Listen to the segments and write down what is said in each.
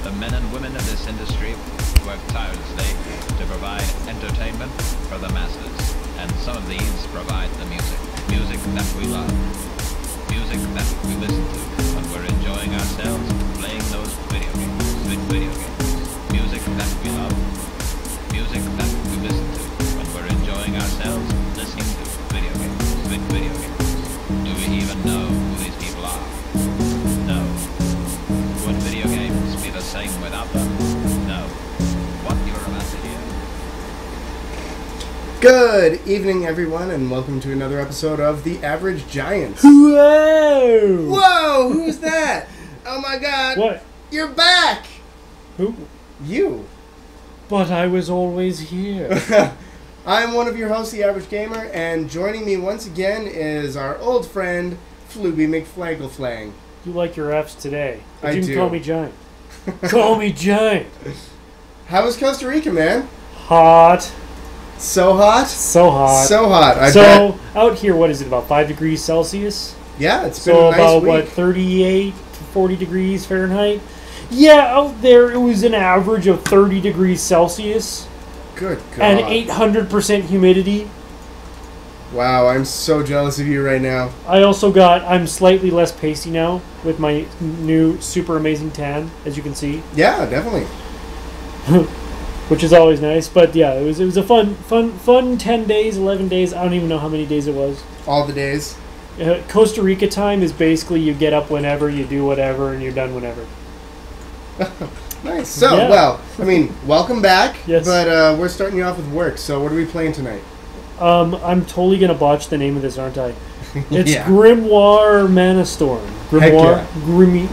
The men and women of this industry work tirelessly to provide entertainment for the masses, and some of these provide the music. Music that we love. Music that we listen to when we're enjoying ourselves playing those video games. Music that we love. Music that we listen to when we're enjoying ourselves listening to video games. Do we even know who these people are? No. Would video games be the same without them? No. What you're about to hear. Good evening, everyone, and welcome to another episode of The Average Giants. Whoa! Whoa, who's that? Oh my god. What? You're back! Who? You. But I was always here. I'm one of your hosts, The Average Gamer, and joining me once again is our old friend, Flooby McFlaggleflang. You like your F's today. But I you can do. call me Giant. Call me Giant. How was Costa Rica, man? Hot. So hot? So hot. So hot. I So, bet. out here, what is it, about 5 degrees Celsius? Yeah, it's been So a nice about, week. what, 38 to 40 degrees Fahrenheit? Yeah, out there it was an average of 30 degrees Celsius. Good God. And 800% humidity. Wow, I'm so jealous of you right now. I'm slightly less pasty now with my new super amazing tan, as you can see. Yeah, definitely. Which is always nice, but yeah, it was a fun 10 days, 11 days. I don't even know how many days it was. All the days. Costa Rica time is basically you get up whenever, you do whatever, and you're done whenever. Nice. So, Yeah. well, I mean, welcome back. Yes. But we're starting you off with work. So, what are we playing tonight? I'm totally gonna botch the name of this, aren't I? It's Yeah. Grimoire Manastorm. Grimoire,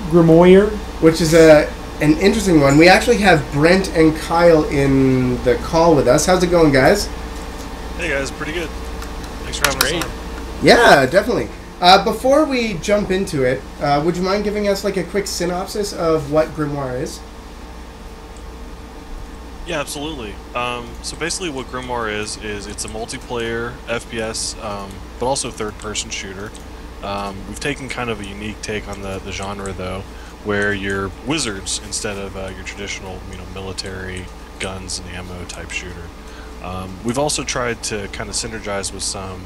Grimoire. Which is an interesting one. We actually have Brent and Kyle in the call with us. How's it going, guys? Hey guys, pretty good. Thanks for having us on. Yeah, definitely. Before we jump into it, would you mind giving us like a quick synopsis of what Grimoire is? Yeah, absolutely. So basically what Grimoire is it's a multiplayer FPS, but also third-person shooter. We've taken kind of a unique take on the genre, though, where you're wizards instead of your traditional, military guns and ammo type shooter. We've also tried to kind of synergize with some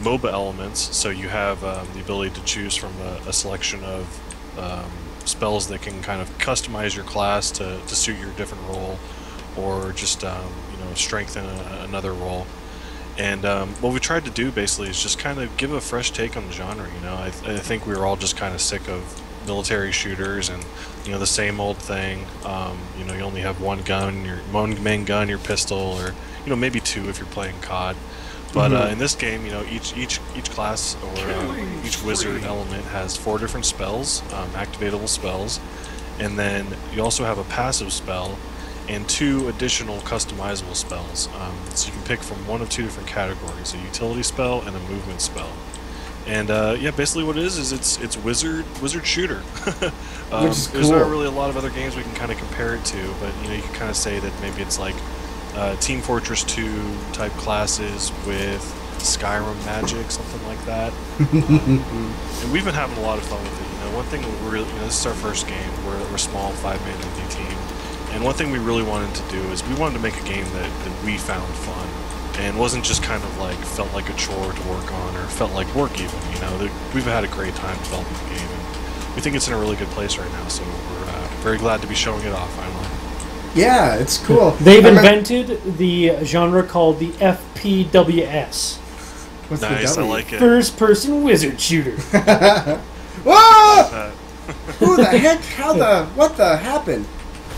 MOBA elements, so you have the ability to choose from a selection of spells that can kind of customize your class to suit your different role, or just strengthen another role. And what we tried to do basically is just kind of give a fresh take on the genre. I think we were all just kind of sick of military shooters and the same old thing. You only have one main gun, your pistol, or maybe two if you're playing COD. But in this game, each class or each wizard element has 4 different spells, activatable spells, and then you also have a passive spell and 2 additional customizable spells. So you can pick from one of 2 different categories: a utility spell and a movement spell. And yeah, basically what it is it's wizard shooter. Which is cool. There's not really a lot of other games we can kind of compare it to, but you can kind of say that maybe it's like Team Fortress 2 type classes with Skyrim magic, something like that. And we've been having a lot of fun with it. One thing we really, this is our first game. We're a small 5-man indie team, and one thing we really wanted to do is we wanted to make a game that we found fun and wasn't just kind of like felt like a chore to work on, or felt like work even. We've had a great time developing the game, and we think it's in a really good place right now. So we're very glad to be showing it off finally. Yeah, it's cool. They've invented the genre called the FPWS. What's Nice, the I W? like it. First person wizard shooter. Whoa! Who the heck? What the happened?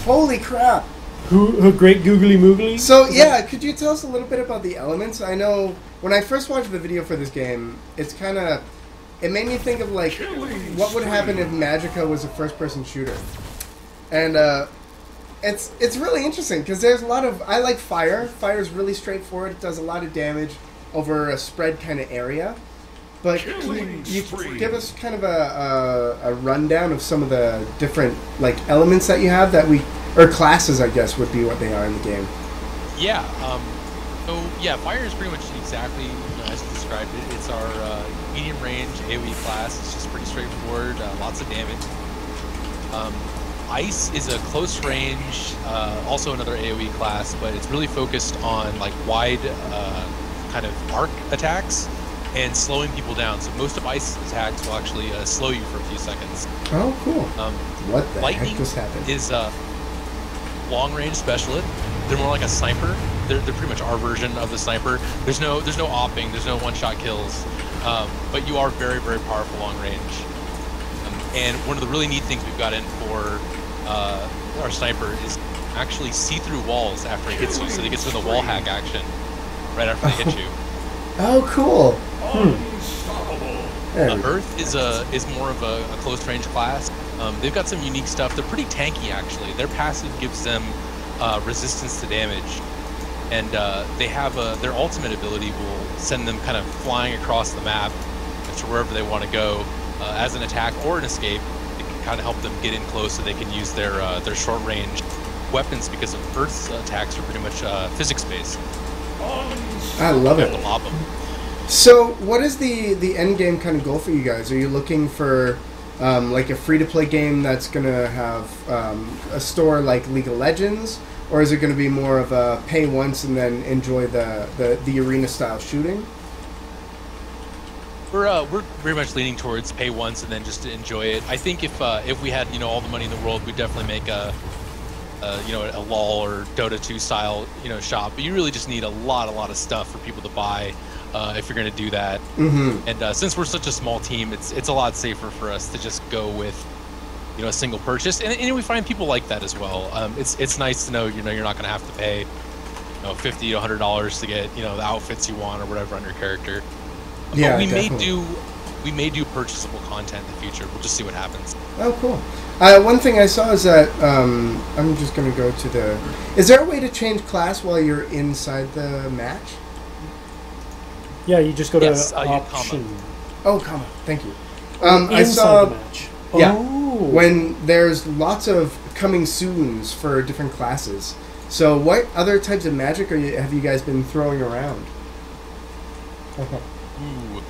Holy crap. Who great googly moogly? So, yeah, could you tell us a little bit about the elements? I know when I first watched the video for this game, it made me think of, like, what would happen if Magicka was a first-person shooter. And, it's really interesting, because there's a lot of... I like fire. Fire's really straightforward. It does a lot of damage over a spread kind of area. But can you give us kind of a rundown of some of the different, like, elements that you have or classes, I guess, would be what they are in the game. Yeah, fire is pretty much exactly as you described it. It's our medium range AoE class. It's just pretty straightforward, lots of damage. Ice is a close range, also another AoE class, but it's really focused on like wide kind of arc attacks and slowing people down. So most of Ice attacks will actually slow you for a few seconds. Oh, cool. What the Lightning heck just happened? is a long-range specialist. They're more like a sniper. They're pretty much our version of the sniper. There's no opping, there's no one-shot kills, but you are very, very powerful long range. And one of the really neat things we've got in for our sniper is actually see through walls after it hits you, so they get some of the wall hack action right after they hit you. Oh, cool. Earth is more of a close range class. They've got some unique stuff. They're pretty tanky actually. Their passive gives them resistance to damage, and they have their ultimate ability will send them kind of flying across the map to wherever they want to go as an attack or an escape. It can kind of help them get in close so they can use their short range weapons, because of Earth's attacks are pretty much physics based. I love it. Lob them. So, what is the end game kind of goal for you guys? Are you looking for like a free-to-play game that's going to have a store like League of Legends, or is it going to be more of a pay once and then enjoy the arena-style shooting? We're very much leaning towards pay once and then just to enjoy it. I think if we had all the money in the world, we'd definitely make a LoL or Dota 2 style shop. But you really just need a lot of stuff for people to buy if you're going to do that. Mm-hmm. And since we're such a small team, it's a lot safer for us to just go with a single purchase. And we find people like that as well. It's nice to know you're not going to have to pay $50 to $100 to get the outfits you want or whatever on your character. Yeah, but we may do purchasable content in the future. We'll just see what happens. Oh, cool. One thing I saw is that I'm just going to go to the. Is there a way to change class while you're inside the match? Yeah, you just go to comma. option. Oh, comma. Thank you. Inside I saw. the match. Yeah. Oh. When there's lots of coming soons for different classes. So, what other types of magic have you guys been throwing around? Ooh.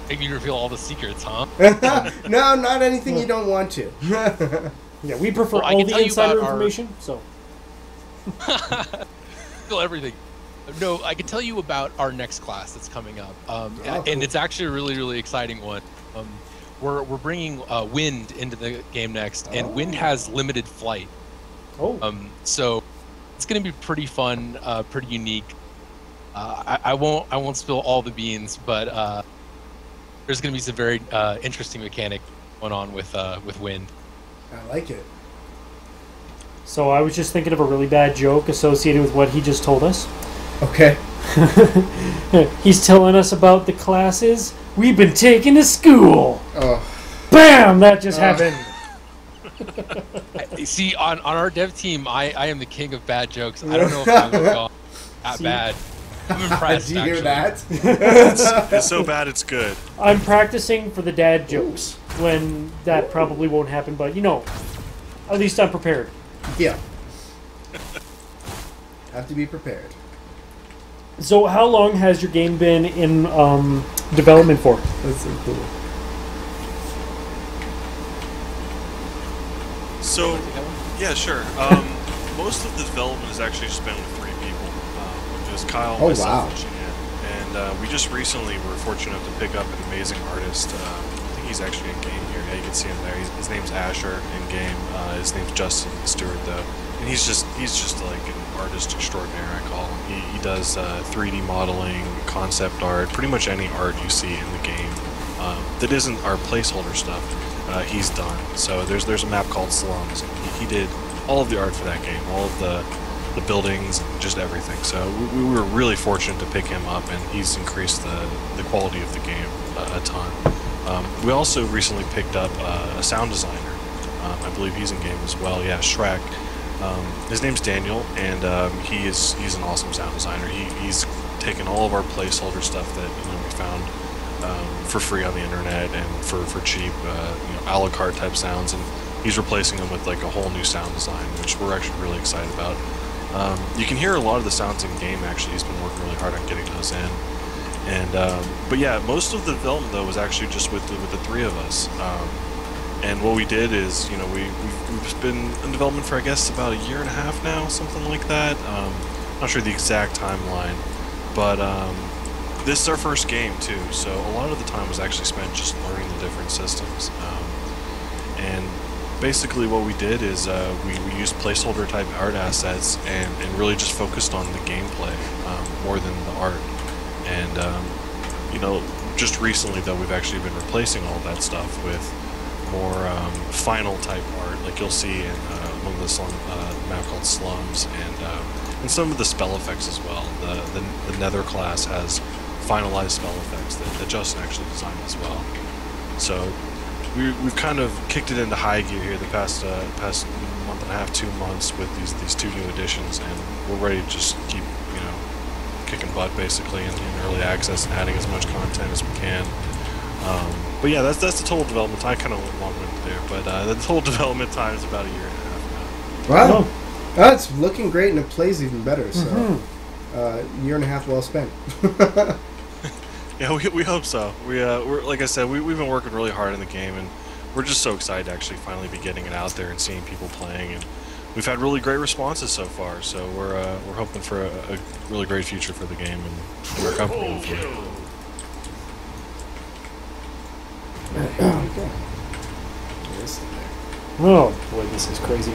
Maybe you reveal all the secrets, huh? No, not anything you don't want to. Yeah, we prefer Well, I all can the tell you insider about information. So. Reveal everything. No, I can tell you about our next class that's coming up, cool. and it's actually a really, really exciting one. We're bringing Wind into the game next, and Wind has limited flight. Oh. So it's going to be pretty fun, pretty unique. I won't spill all the beans, but there's going to be some very interesting mechanic going on with Wind. I like it. So I was just thinking of a really bad joke associated with what he just told us. Okay. He's telling us about the classes we've been taking to school. Oh. Bam! That just happened. See, on our dev team, I am the king of bad jokes. I don't know if I'm that bad. I'm impressed. Did you hear that? It's so bad it's good. I'm practicing for the dad jokes when that probably won't happen, but at least I'm prepared. Yeah. Have to be prepared. So how long has your game been in development for? That's so cool. So, yeah, sure. Most of the development has actually just been with 3 people. It was Kyle, myself, and Shan. And we just recently were fortunate enough to pick up an amazing artist. I think he's actually in game here. Yeah, you can see him there. His name's Asher in game. His name's Justin Stewart, though. And he's just like an artist extraordinaire, I call him. He does 3D modeling, concept art, pretty much any art you see in the game that isn't our placeholder stuff. He's done. So there's a map called Slums. He did all of the art for that game, all of the buildings, just everything. So we were really fortunate to pick him up, and he's increased the quality of the game a ton. We also recently picked up a sound designer. I believe he's in game as well. Yeah, Shrek. His name's Daniel, and he's an awesome sound designer. He's taken all of our placeholder stuff that we found for free on the internet and for cheap, a la carte type sounds, and he's replacing them with like a whole new sound design, which we're actually really excited about. You can hear a lot of the sounds in game. Actually, he's been working really hard on getting those in. And but yeah, most of the development though was actually just with the 3 of us. And what we did is, you know, we've been in development for, I guess, about a year and a half now, something like that. Not sure the exact timeline, but this is our first game too, so a lot of the time was actually spent just learning the different systems. And basically what we did is we used placeholder type art assets and really just focused on the gameplay more than the art. And you know, just recently though, we've actually been replacing all that stuff with more final type art, like you'll see in one of the map called Slums, and some of the spell effects as well. The Nether class has finalized spell effects that Justin actually designed as well. So we've kind of kicked it into high gear here the past month and a half, 2 months with these 2 new additions, and we're ready to just keep, you know, kicking butt basically in early access and adding as much content as we can. But yeah, that's the total development time. I kind of went long-winded there, but the total development time is about a year and a half now. Wow, that's looking great, and it plays even better. So, year and a half well spent. Yeah, we hope so. We're like I said, we've been working really hard in the game, and we're just so excited to actually finally be getting it out there and seeing people playing. And we've had really great responses so far. So we're hoping for a really great future for the game, and we're comfortable with it. Oh boy, this is crazy.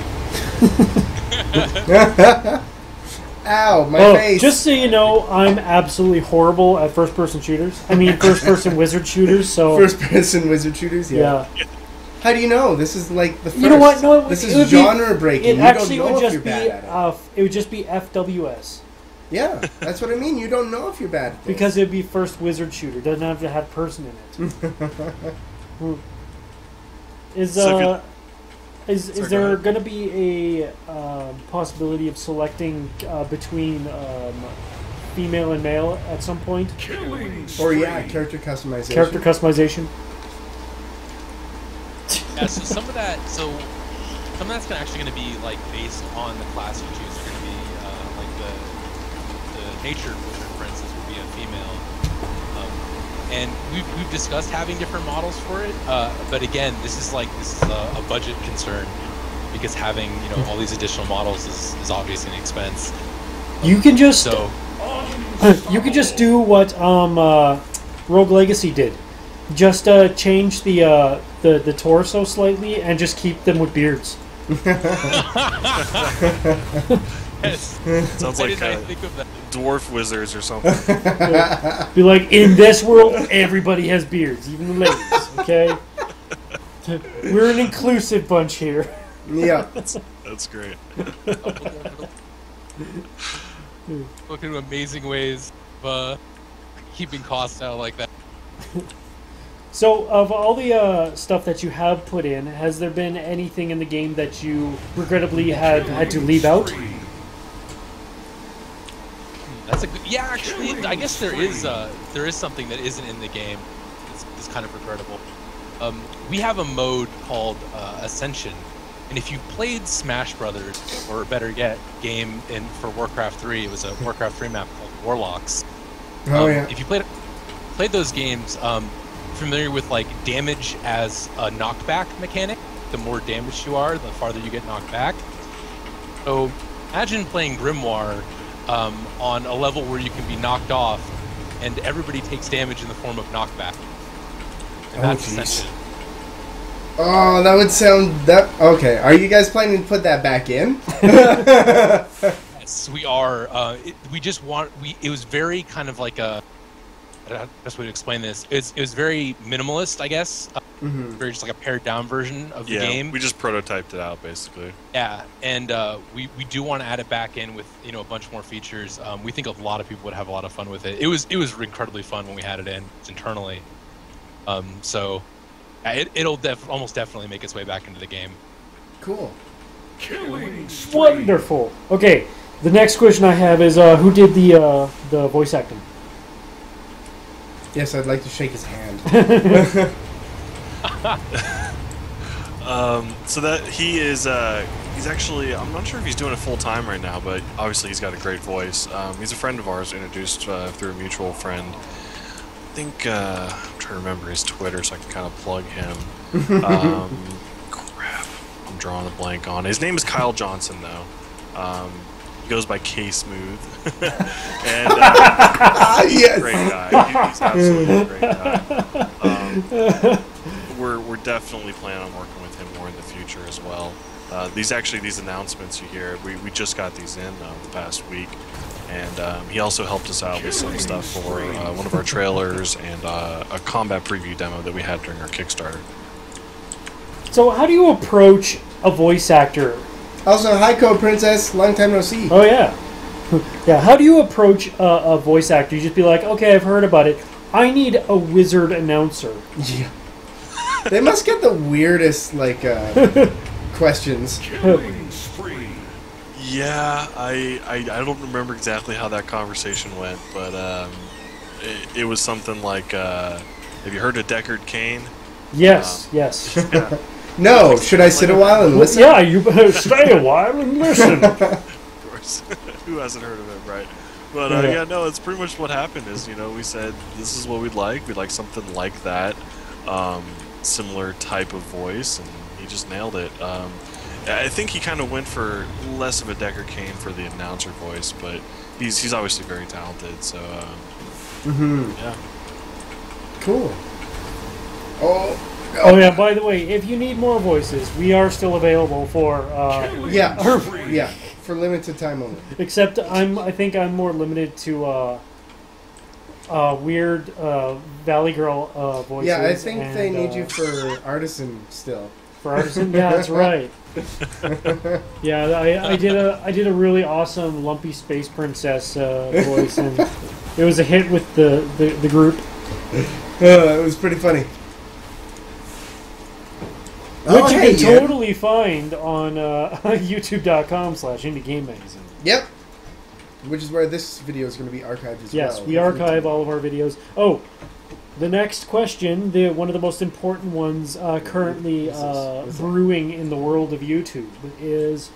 Ow, my face. Just so you know, I'm absolutely horrible at first-person shooters. I mean, first-person wizard shooters. So first-person wizard shooters. Yeah. How do you know? This is like the first. You know what? No, this is genre breaking. It actually would just be. It would just be FWS. Yeah, that's what I mean. You don't know if you're bad at this. Because it'd be first wizard shooter. It doesn't have to have person in it. Is there going to be a possibility of selecting between female and male at some point? Or character customization. Character customization. Yeah, so some of that's actually going to be like based on the class you choose. They're going to be like the nature wizard, for instance, would be a female. And we've discussed having different models for it, but again, this is a budget concern, because having, you know, all these additional models is obviously an expense. You can just you can just do what Rogue Legacy did. Just change the torso slightly and just keep them with beards. Yes. Sounds like dwarf wizards or something. Be like, in this world, everybody has beards, even the ladies. Okay, we're an inclusive bunch here. Yeah, that's great. Look into amazing ways of keeping costs out like that. So, of all the stuff that you have put in, has there been anything in the game that you regrettably have had to leave out? That's a good. Yeah, actually, I guess there is something that isn't in the game. It's kind of regrettable. We have a mode called Ascension, and if you played Smash Brothers, or better yet, for Warcraft 3, it was a Warcraft 3 map called Warlocks. Oh yeah. If you played those games, familiar with like damage as a knockback mechanic? The more damaged you are, the farther you get knocked back. So imagine playing Grimoire on a level where you can be knocked off, and everybody takes damage in the form of knockback. And that's Ascension. Oh, that would sound okay. Are you guys planning to put that back in? Yes, we are. It was very kind of like a. Best way to explain this. It was very minimalist, I guess. Very just like a pared down version of the game. We just prototyped it out, basically. Yeah, and we do want to add it back in with, you know, a bunch more features. We think a lot of people would have a lot of fun with it. It was incredibly fun when we had it in internally. So it'll almost definitely make its way back into the game. Cool. Wonderful. Okay, the next question I have is who did the voice acting? Yes, I'd like to shake his hand. So that he's actually, I'm not sure if he's doing it full time right now, but obviously he's got a great voice. He's a friend of ours, introduced through a mutual friend. I think I'm trying trying to remember his Twitter so I can kind of plug him. Crap, I'm drawing a blank on. His name is Kyle Johnson, though. He goes by K Smooth, and yes. great guy. He's absolutely a great guy. We're definitely planning on working with him more in the future as well. These announcements you hear, we just got these in the past week, and he also helped us out with some stuff for one of our trailers and a combat preview demo that we had during our Kickstarter. So how do you approach a voice actor? Also, hi, Code Princess. Long time no see. Oh, yeah. Yeah, how do you approach a voice actor? You just be like, okay, I've heard about it. I need a wizard announcer. Yeah. They must get the weirdest, like, questions. Yeah, I don't remember exactly how that conversation went, but it was something like, have you heard of Deckard Cain? Yes, yes. Yeah. No, should I sit a while and listen? Yeah, you better stay a while and listen. Of course. Who hasn't heard of him, right? But yeah, no, it's pretty much what happened is, we said, this is what we'd like. We'd like something like that, similar type of voice, and he just nailed it. I think he kind of went for less of a Deckard Cain for the announcer voice, but he's obviously very talented, so, yeah. Cool. Oh yeah, by the way, if you need more voices, we are still available for yeah, for limited time only. Except I think I'm more limited to weird Valley Girl voices. Yeah, I think they need you for Artisan still. For Artisan? Yeah, that's right. Yeah, I did a really awesome Lumpy Space Princess voice, and it was a hit with the group. It was pretty funny. Which you can totally find on youtube.com/indiegamemagazine. Yep. Which is where this video is going to be archived as well. Yes, we archive all of our videos. Oh, the next question, one of the most important ones currently brewing in the world of YouTube is,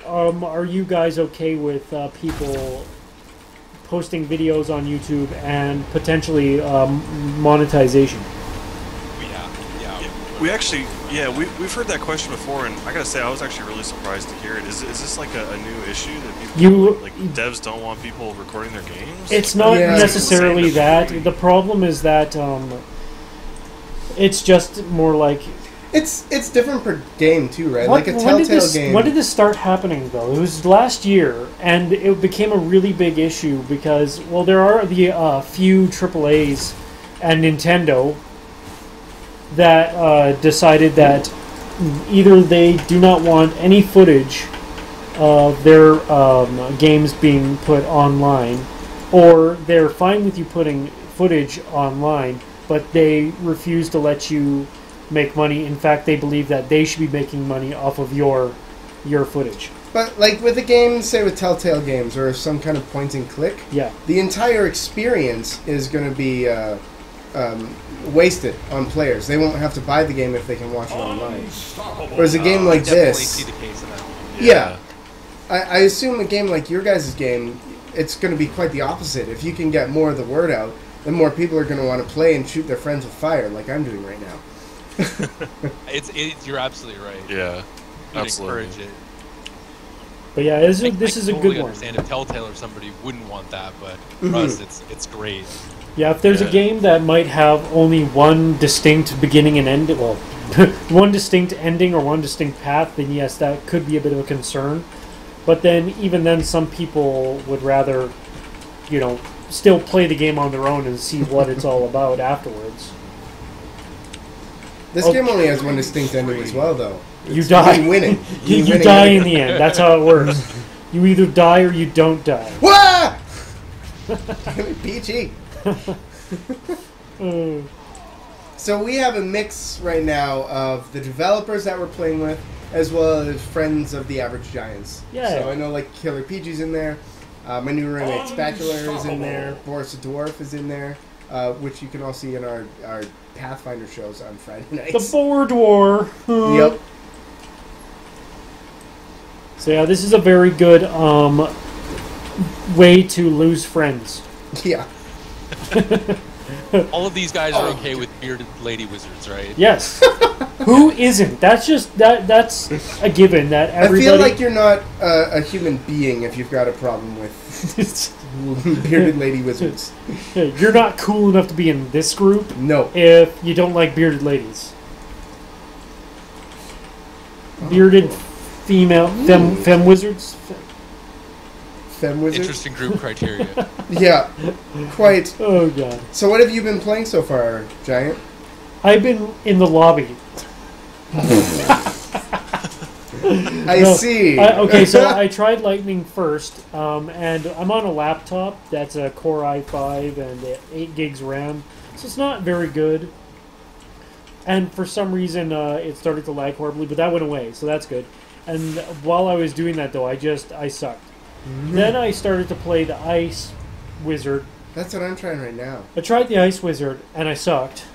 are you guys okay with people posting videos on YouTube and potentially monetization? We actually, we've heard that question before, and I gotta say, I was actually really surprised to hear it. Is this like a new issue that people, like devs don't want people recording their games? It's not necessarily that. The problem is that it's just more like it's different per game too, right? Like a Telltale game. When did this start happening though? It was last year, and it became a really big issue because there are the few AAAs and Nintendo that decided that either they do not want any footage of their games being put online, or they're fine with you putting footage online, but they refuse to let you make money. In fact, they believe that they should be making money off of your footage. But like with a game, say with Telltale games or some kind of point and click, the entire experience is going to be wasted on players. They won't have to buy the game if they can watch it online. Whereas a game like this, see the case in that. I assume a game like your guys' game, it's going to be quite the opposite. If you can get more of the word out, then more people are going to want to play and shoot their friends with fire, like I'm doing right now. You're absolutely right. Yeah, absolutely. Encourage it. But yeah, this is a good one. I understand if Telltale or somebody wouldn't want that, but for us, it's great. Yeah, if there's a game that might have only one distinct beginning and end, one distinct ending or one distinct path, then yes, that could be a bit of a concern. But then, even then, some people would rather, still play the game on their own and see what it's all about afterwards. This game only has one distinct ending as well, though. You die. You winning. You die in the end. That's how it works. You either die or you don't die. Wah! PG. So we have a mix right now of the developers that we're playing with, as well as friends of the Average Giants. Yeah. So I know like Killer PG's in there. My new roommate Spatula is in there. Boris the Dwarf is in there, which you can all see in our Pathfinder shows on Friday nights. The Board War. Yep. So yeah, this is a very good way to lose friends. Yeah. All of these guys are okay with bearded lady wizards, right? Yes. Who isn't? That's just that's a given that everybody. I feel like you're not a human being if you've got a problem with bearded lady wizards. You're not cool enough to be in this group. No. If you don't like bearded ladies. Bearded female femme wizards. Femme wizards. Interesting group criteria. Yeah, quite. Oh god. So what have you been playing so far, Giant? I've been in the lobby. I see. Okay, so I tried Lightning first, and I'm on a laptop that's a Core i5 and 8 gigs RAM, so it's not very good. And for some reason, it started to lag horribly, but that went away, so that's good. And while I was doing that, though, I sucked. Mm-hmm. Then I started to play the Ice Wizard. That's what I'm trying right now. I tried the Ice Wizard, and I sucked.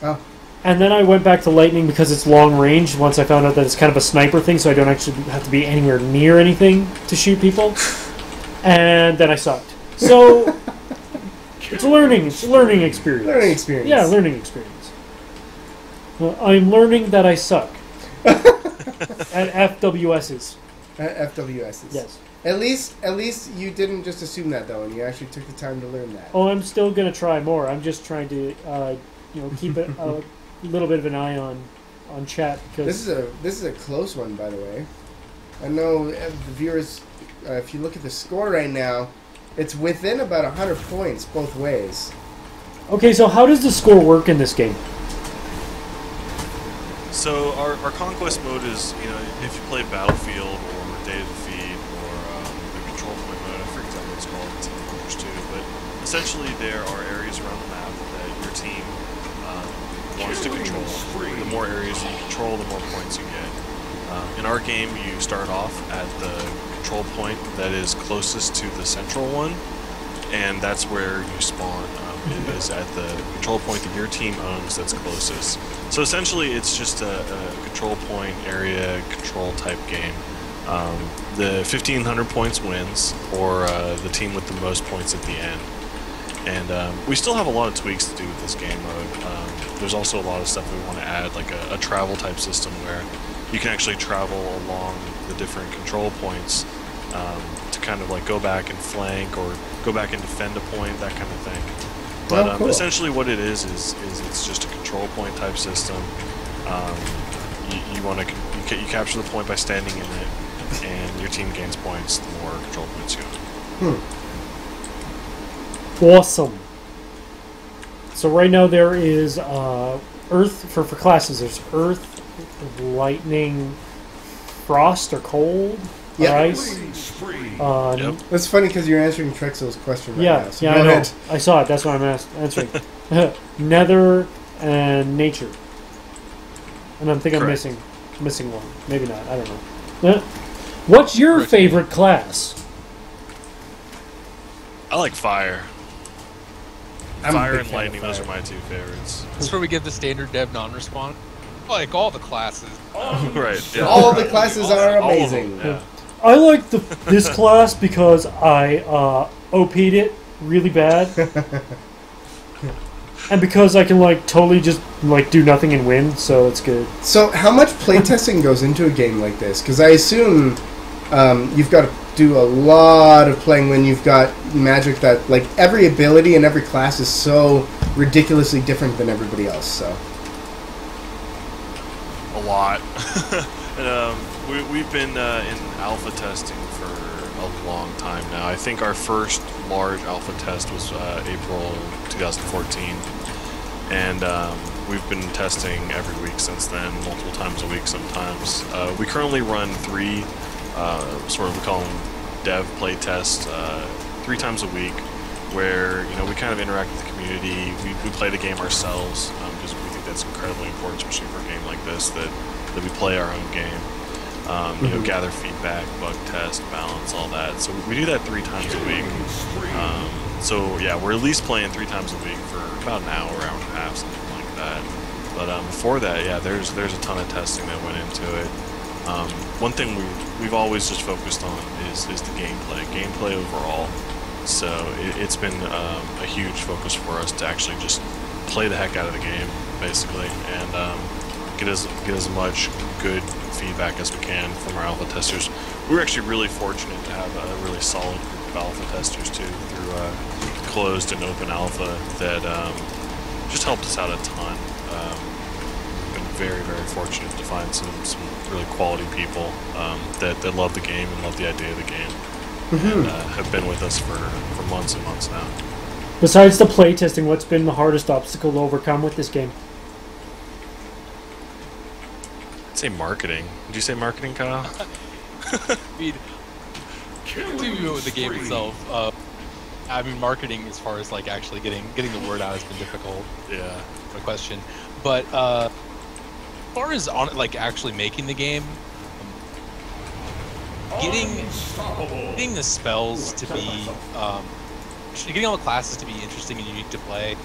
Oh. And then I went back to Lightning because it's long range, once I found out that it's kind of a sniper thing, so I don't actually have to be anywhere near anything to shoot people. And then I sucked. So, it's a learning experience. Learning experience. Yeah, learning experience. Well, I'm learning that I suck. At FWSs. At FWSs. Yes. At least you didn't just assume that, though, and you actually took the time to learn that. Oh, I'm still going to try more. I'm just trying to, keep a little bit of an eye on chat. Because this is a close one, by the way. I know the viewers, if you look at the score right now, it's within about 100 points both ways. Okay, so how does the score work in this game? So our conquest mode is, if you play Battlefield or Day of Defeat or the control point mode, I forget what it's called, it's in Numbers 2, but essentially there are areas around the map that your team wants to control. The more areas you control, the more points you get. In our game, you start off at the control point that is closest to the central one, and that's where you spawn. It is at the control point that your team owns that's closest. So essentially, it's just a control point area control type game. The 1,500 points wins, or the team with the most points at the end. And we still have a lot of tweaks to do with this game mode. There's also a lot of stuff we want to add, like a travel type system where you can actually travel along the different control points to kind of like go back and flank or go back and defend a point, that kind of thing. But cool. Essentially what it is it's just a control point type system. You capture the point by standing in it, and your team gains points the more control points you have. Awesome. So right now there is Earth, for classes, there's Earth, Lightning, Frost or Cold, or Ice. Yep. That's funny because you're answering Trexel's question right now. So I go know. ahead. I saw it. That's why I'm answering. Nether and Nature. And I think I'm missing one. Maybe not. I don't know. What's your favorite class? I like Fire. I'm a Fire big and fan of Lightning, those Fire. are my two favorites. That's where we get the standard dev non-response. Like all the classes. Right. Yeah. All the classes are All of amazing. them, yeah. I like this class because I OP'd it really bad. And because I can totally just do nothing and win, so it's good. So how much playtesting goes into a game like this? Because I assume you've got to do a lot of playing when you've got Magic that every ability and every class is so ridiculously different than everybody else. So A lot. And, we've been in alpha testing for a long time now. I think our first large alpha test was April 2014. And we've been testing every week since then, multiple times a week sometimes. We currently run 3, we call them dev play tests, 3 times a week, where we kind of interact with the community. We play the game ourselves because we think that's incredibly important, especially for a game like this, that we play our own game. Gather feedback, bug test, balance, all that. So we do that 3 times a week. So yeah, we're at least playing 3 times a week for about an hour and a half, something like that. But before that, yeah, there's a ton of testing that went into it. One thing we've always just focused on is the gameplay overall. So it's been a huge focus for us to actually just play the heck out of the game, basically, and get as much good feedback as we can from our alpha testers. We were actually really fortunate to have a really solid group of alpha testers too, through closed and open alpha, that just helped us out a ton. We've been very, very fortunate to find some really quality people that love the game and love the idea of the game, and have been with us for months and months now. Besides the playtesting, what's been the hardest obstacle to overcome with this game? I'd say marketing. Did you say marketing, Kyle? I mean, with the game itself, I mean, marketing as far as like actually getting the word out has been difficult. Yeah. No question. But as far as on like actually making the game, getting the spells to be, getting all the classes to be interesting and unique to play,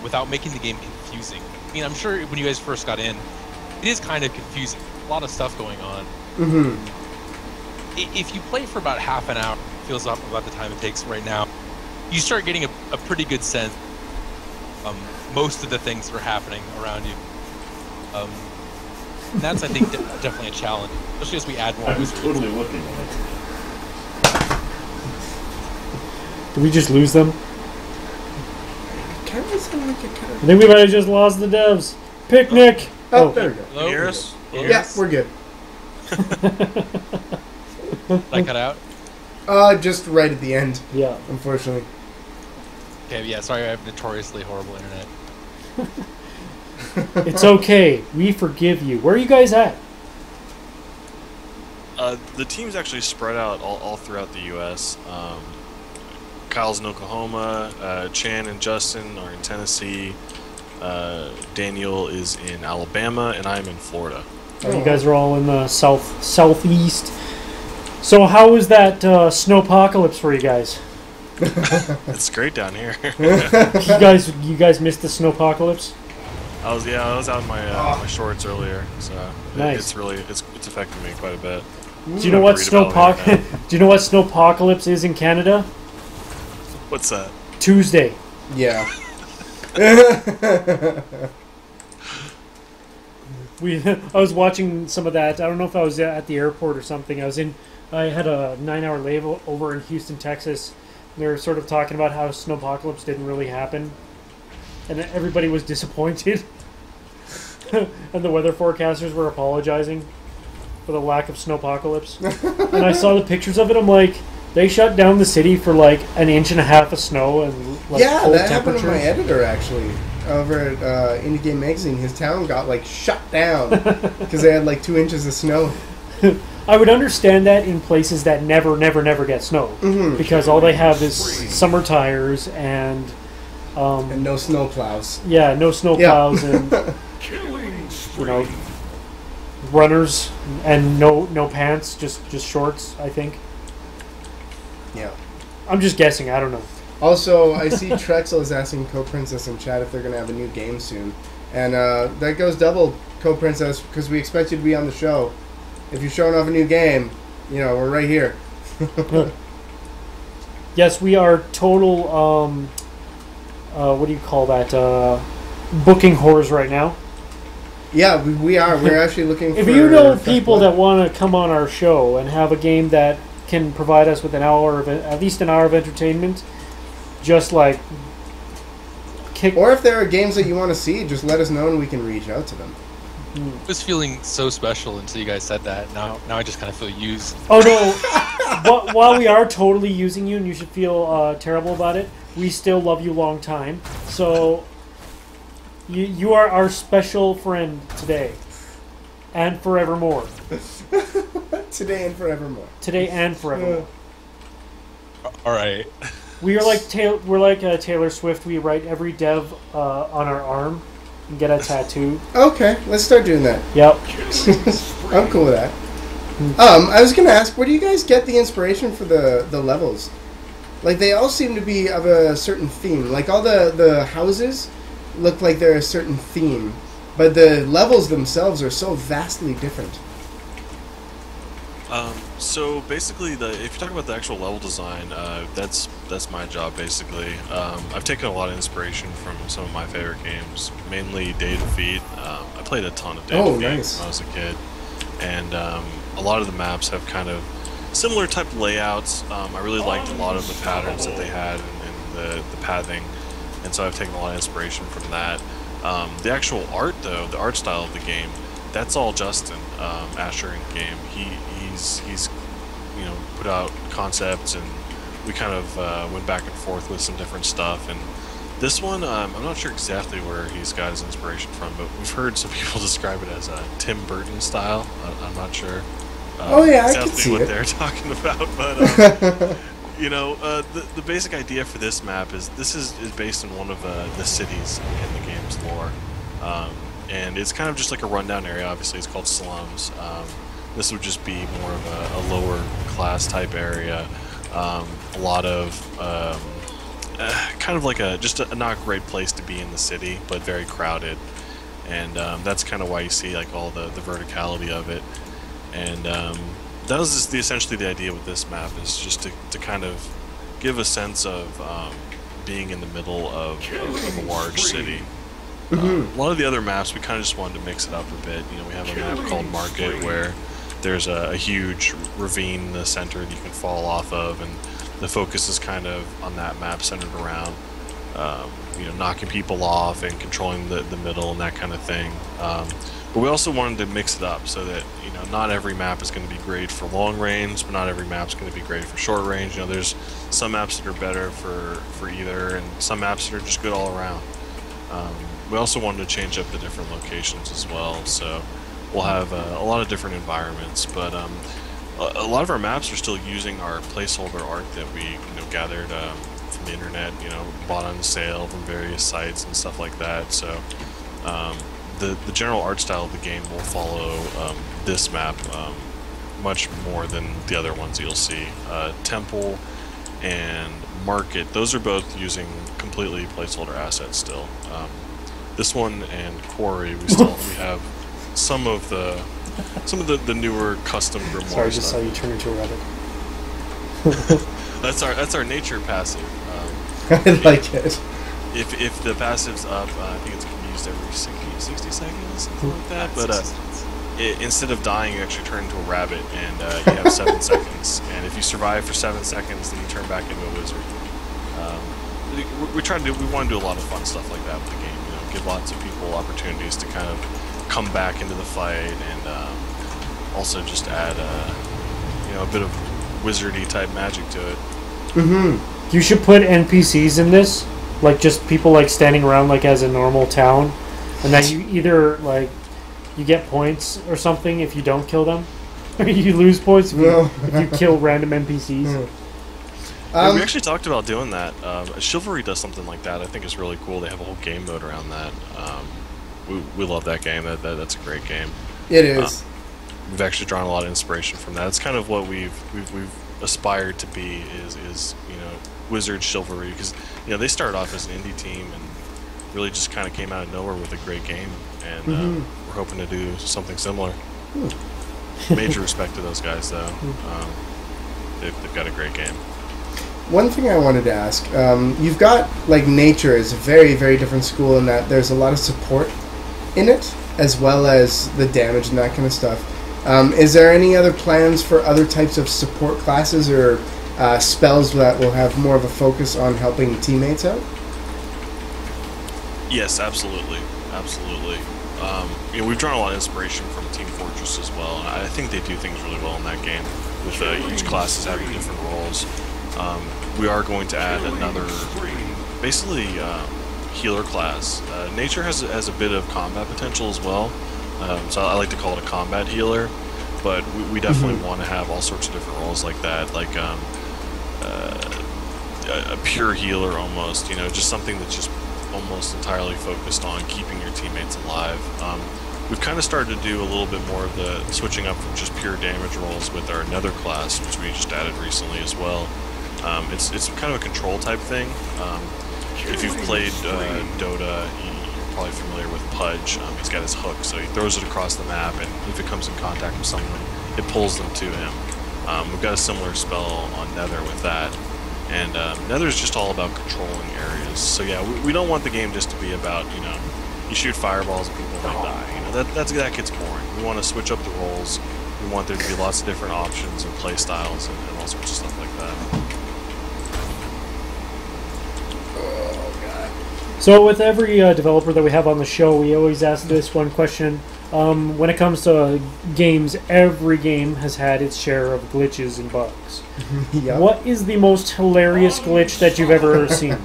without making the game confusing. I mean, I'm sure when you guys first got in, it is kind of confusing. A lot of stuff going on. If you play for about half an hour, feels about the time it takes right now, you start getting a pretty good sense of most of the things that are happening around you. And that's, I think, definitely a challenge, especially as we add more. I was totally looking at it. Did we just lose them? Kind of sound like a kind I think we might have just lost the devs. Picnic! Oh, there we go. Hello? Hear us? Yeah, we're good. Did I cut out? Just right at the end, Yeah. unfortunately. Okay, yeah, sorry, I have notoriously horrible internet. It's okay. We forgive you. Where are you guys at? The team's actually spread out all throughout the U.S. Kyle's in Oklahoma, Chan and Justin are in Tennessee, Daniel is in Alabama, and I'm in Florida. You guys are all in the southeast. So how was that snowpocalypse for you guys? It's great down here. You guys missed the snowpocalypse? I was out in my shorts earlier, so Nice. it's affected me quite a bit. Do you know what Read about it right Do you know what snowpocalypse is in Canada? What's that? Tuesday. Yeah. I was watching some of that. I don't know if I was at the airport or something. I had a 9-hour layover in Houston, Texas. They were sort of talking about how snowpocalypse didn't really happen, and everybody was disappointed. And the weather forecasters were apologizing for the lack of snowpocalypse. And I saw the pictures of it. I'm like, they shut down the city for like an inch and a half of snow and like Yeah, cold that happened to my temperatures. editor actually over at Indie Game Magazine. His town got like shut down because they had like 2 inches of snow. I would understand that in places that never get snow, because all they have is summer tires and no snow plows. yeah, no snow plows and runners and no pants, just shorts. I think. Yeah. I'm just guessing. I don't know. Also, I see Trexel is asking Co-Princess in chat if they're going to have a new game soon. And that goes double, Co-Princess, because we expect you to be on the show. If you're showing off a new game, we're right here. Yes, we are total, what do you call that, booking whores right now. Yeah, we are. We're actually looking for... If you know people that want to come on our show and have a game that can provide us with at least an hour of entertainment, just like Or if there are games that you want to see, just let us know and we can reach out to them. I was feeling so special until you guys said that. Now I just kind of feel used. Oh no! While we are totally using you, and you should feel terrible about it, we still love you long time. So you are our special friend today, and forevermore. Today and forevermore. Today and forevermore. All right. We are like Taylor Swift. We write every dev on our arm and get a tattoo. Okay, let's start doing that. Yep. I'm cool with that. I was gonna ask, where do you guys get the inspiration for the levels? Like, they all seem to be of a certain theme. Like, all the houses look like they're a certain theme, but the levels themselves are so vastly different. So basically, if you talk about the actual level design, that's my job basically. I've taken a lot of inspiration from some of my favorite games, mainly Day to Defeat. I played a ton of Day to Defeat nice. when I was a kid, and a lot of the maps have kind of similar type of layouts. I really liked a lot of the patterns that they had and the pathing, and so I've taken a lot of inspiration from that. The actual art, though, the art style of the game, that's all Justin Asher in game. He's put out concepts, and we kind of went back and forth with some different stuff. And this one, I'm not sure exactly where he's got his inspiration from, but we've heard some people describe it as a Tim Burton style. I'm not sure. Oh yeah, I exactly can see what it. they're talking about, but the basic idea for this map is this is based in one of the cities in the game's lore, and it's kind of just like a rundown area. Obviously, it's called slums. This would just be more of a lower class type area. A lot of kind of like just a not great place to be in the city, but very crowded, and that's kind of why you see like all the verticality of it. And that was just essentially the idea with this map, is just to kind of give a sense of being in the middle of a large city. A lot of the other maps, we kind of just wanted to mix it up a bit. We have a map called Market where there's a huge ravine in the center that you can fall off of, and the focus is kind of on that map centered around knocking people off and controlling the middle and that kind of thing. But we also wanted to mix it up so that not every map is going to be great for long range, but not every map is going to be great for short range. There's some maps that are better for either, and some maps that are just good all around. We also wanted to change up the different locations as well, so we'll have a lot of different environments. But a lot of our maps are still using our placeholder art that we gathered from the internet, bought on sale from various sites and stuff like that. So the general art style of the game will follow this map much more than the other ones that you'll see. Temple and Market, those are both using completely placeholder assets still. This one and Quarry, we have some of the newer custom Grimoire Sorry, I just stuff. saw you turn into a rabbit. That's our nature passive. I like it. If the passive's up, I think it can be used every 60 seconds, something like that. But instead of dying, you actually turn into a rabbit, and you have 7 seconds. And if you survive for 7 seconds, then you turn back into a wizard. We want to do a lot of fun stuff like that with the game. Give lots of people opportunities to kind of come back into the fight, and also just add a bit of wizardy type magic to it. You should put NPCs in this, like just people like standing around like as a normal town, and then you either like you get points or something if you don't kill them, or you lose points if you kill random NPCs. Yeah, we actually talked about doing that. Chivalry does something like that. I think it's really cool. They have a whole game mode around that. We love that game. That's a great game. It is. We've actually drawn a lot of inspiration from that. It's kind of what we've aspired to be is Wizard Chivalry, because they started off as an indie team and really just kind of came out of nowhere with a great game, and we're hoping to do something similar. Major respect to those guys, though. They've got a great game. One thing I wanted to ask, you've got, like, Nature is a very, very different school in that there's a lot of support in it, as well as the damage and that kind of stuff. Is there any other plans for other types of support classes or spells that will have more of a focus on helping teammates out? Yes, absolutely. Absolutely. We've drawn a lot of inspiration from Team Fortress as well, and I think they do things really well in that game, with each class having different roles. We are going to add another, basically, healer class. Nature has a bit of combat potential as well, so I like to call it a combat healer, but we definitely want to have all sorts of different roles like that, like a pure healer almost, just something that's just almost entirely focused on keeping your teammates alive. We've kind of started to do a little bit more of the switching up from just pure damage rolls with our Nether class, which we just added recently as well. It's kind of a control type thing. If you've played Dota, you're probably familiar with Pudge. He's got his hook, so he throws it across the map, and if it comes in contact with someone, it pulls them to him. We've got a similar spell on Nether with that. And Nether's just all about controlling areas. So yeah, we don't want the game just to be about, you know, you shoot fireballs and people might die. You know, that gets boring. We want to switch up the roles. We want there to be lots of different options and play styles and all sorts of stuff like that. Oh god. So with every developer that we have on the show, we always ask this one question. When it comes to games, every game has had its share of glitches and bugs. Yep. What is the most hilarious glitch that you've ever seen?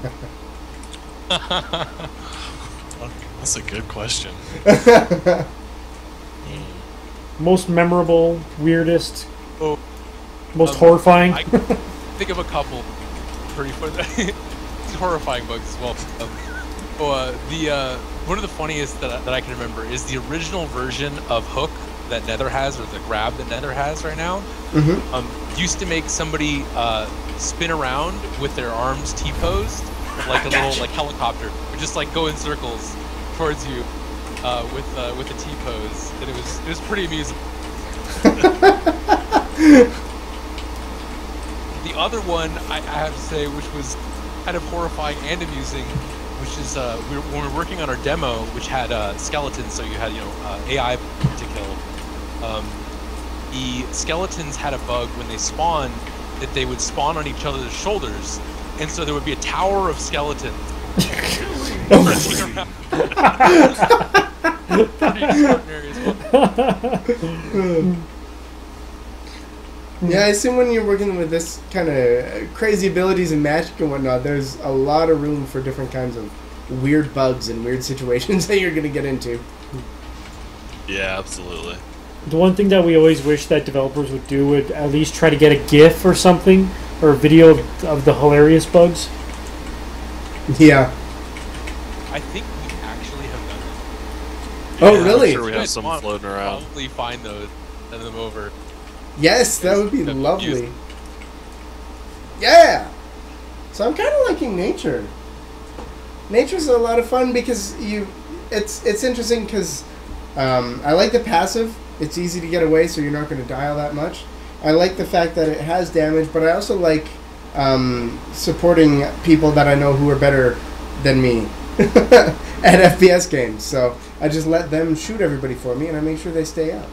That's a good question. Most memorable, weirdest, Oh, most horrifying? I think of a couple pretty fun, horrifying bugs as well. One of the funniest that I can remember is the original version of Hook that Nether has, or the grab that Nether has right now. Used to make somebody spin around with their arms T-posed, like a little like helicopter, or just like go in circles towards you with a T-pose, and it was pretty amusing. The other one I have to say, which was kind of horrifying and amusing, which is when we were working on our demo, which had skeletons, so you had AI to kill. The skeletons had a bug when they spawned that they would spawn on each other's shoulders, and so there would be a tower of skeletons. Pretty extraordinary as well. Yeah, I assume when you're working with this kind of crazy abilities and magic and whatnot, there's a lot of room for different kinds of weird bugs and weird situations that you're going to get into. Yeah, absolutely. The one thing that we always wish that developers would do would at least try to get a GIF or something, or a video of the hilarious bugs. Yeah. I think we actually have done it. Oh, Yeah, really? I'm sure we have some floating around. Probably find those, send them over. Yes, that would be It's lovely. confusing. Yeah. So I'm kind of liking nature. Nature's a lot of fun because it's interesting because I like the passive. It's easy to get away, so you're not going to die all that much. I like the fact that it has damage, but I also like supporting people that I know who are better than me at FPS games. So I just let them shoot everybody for me, and I make sure they stay out.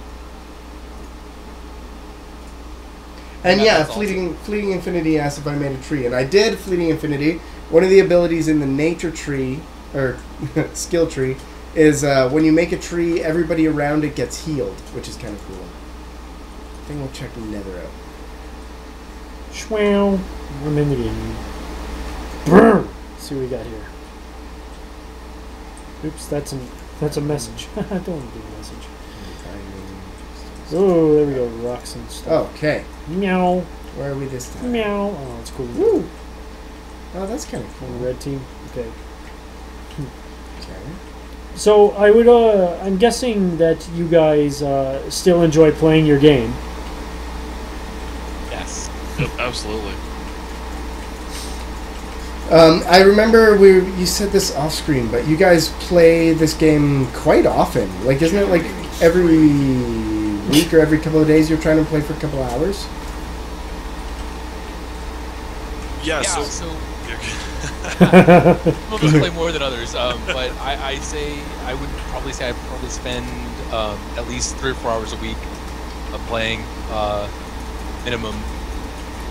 And yeah, That's awesome. Fleeting Infinity asked if I made a tree, and I did. Fleeting Infinity. One of the abilities in the nature tree, or skill tree, is when you make a tree, everybody around it gets healed, which is kind of cool. I think we'll check the Nether out. Schwell. I'm in the game. Brr. Let's see what we got here. Oops, that's a message. I don't want to do a message. Oh, there we go. Rocks and stuff. Okay. Meow. Where are we this time? Meow. Oh, that's cool. Woo! Oh, that's kind of On cool. the red team. Okay. Okay. So I would. I'm guessing that you guys still enjoy playing your game. Yes. Yep, absolutely. I remember you said this off screen, but you guys play this game quite often. Like, isn't it like every week or every couple of days you're trying to play for a couple of hours? Yeah, Yeah, so so okay. some of us play more than others, but I would probably say I probably spend at least 3 or 4 hours a week playing minimum,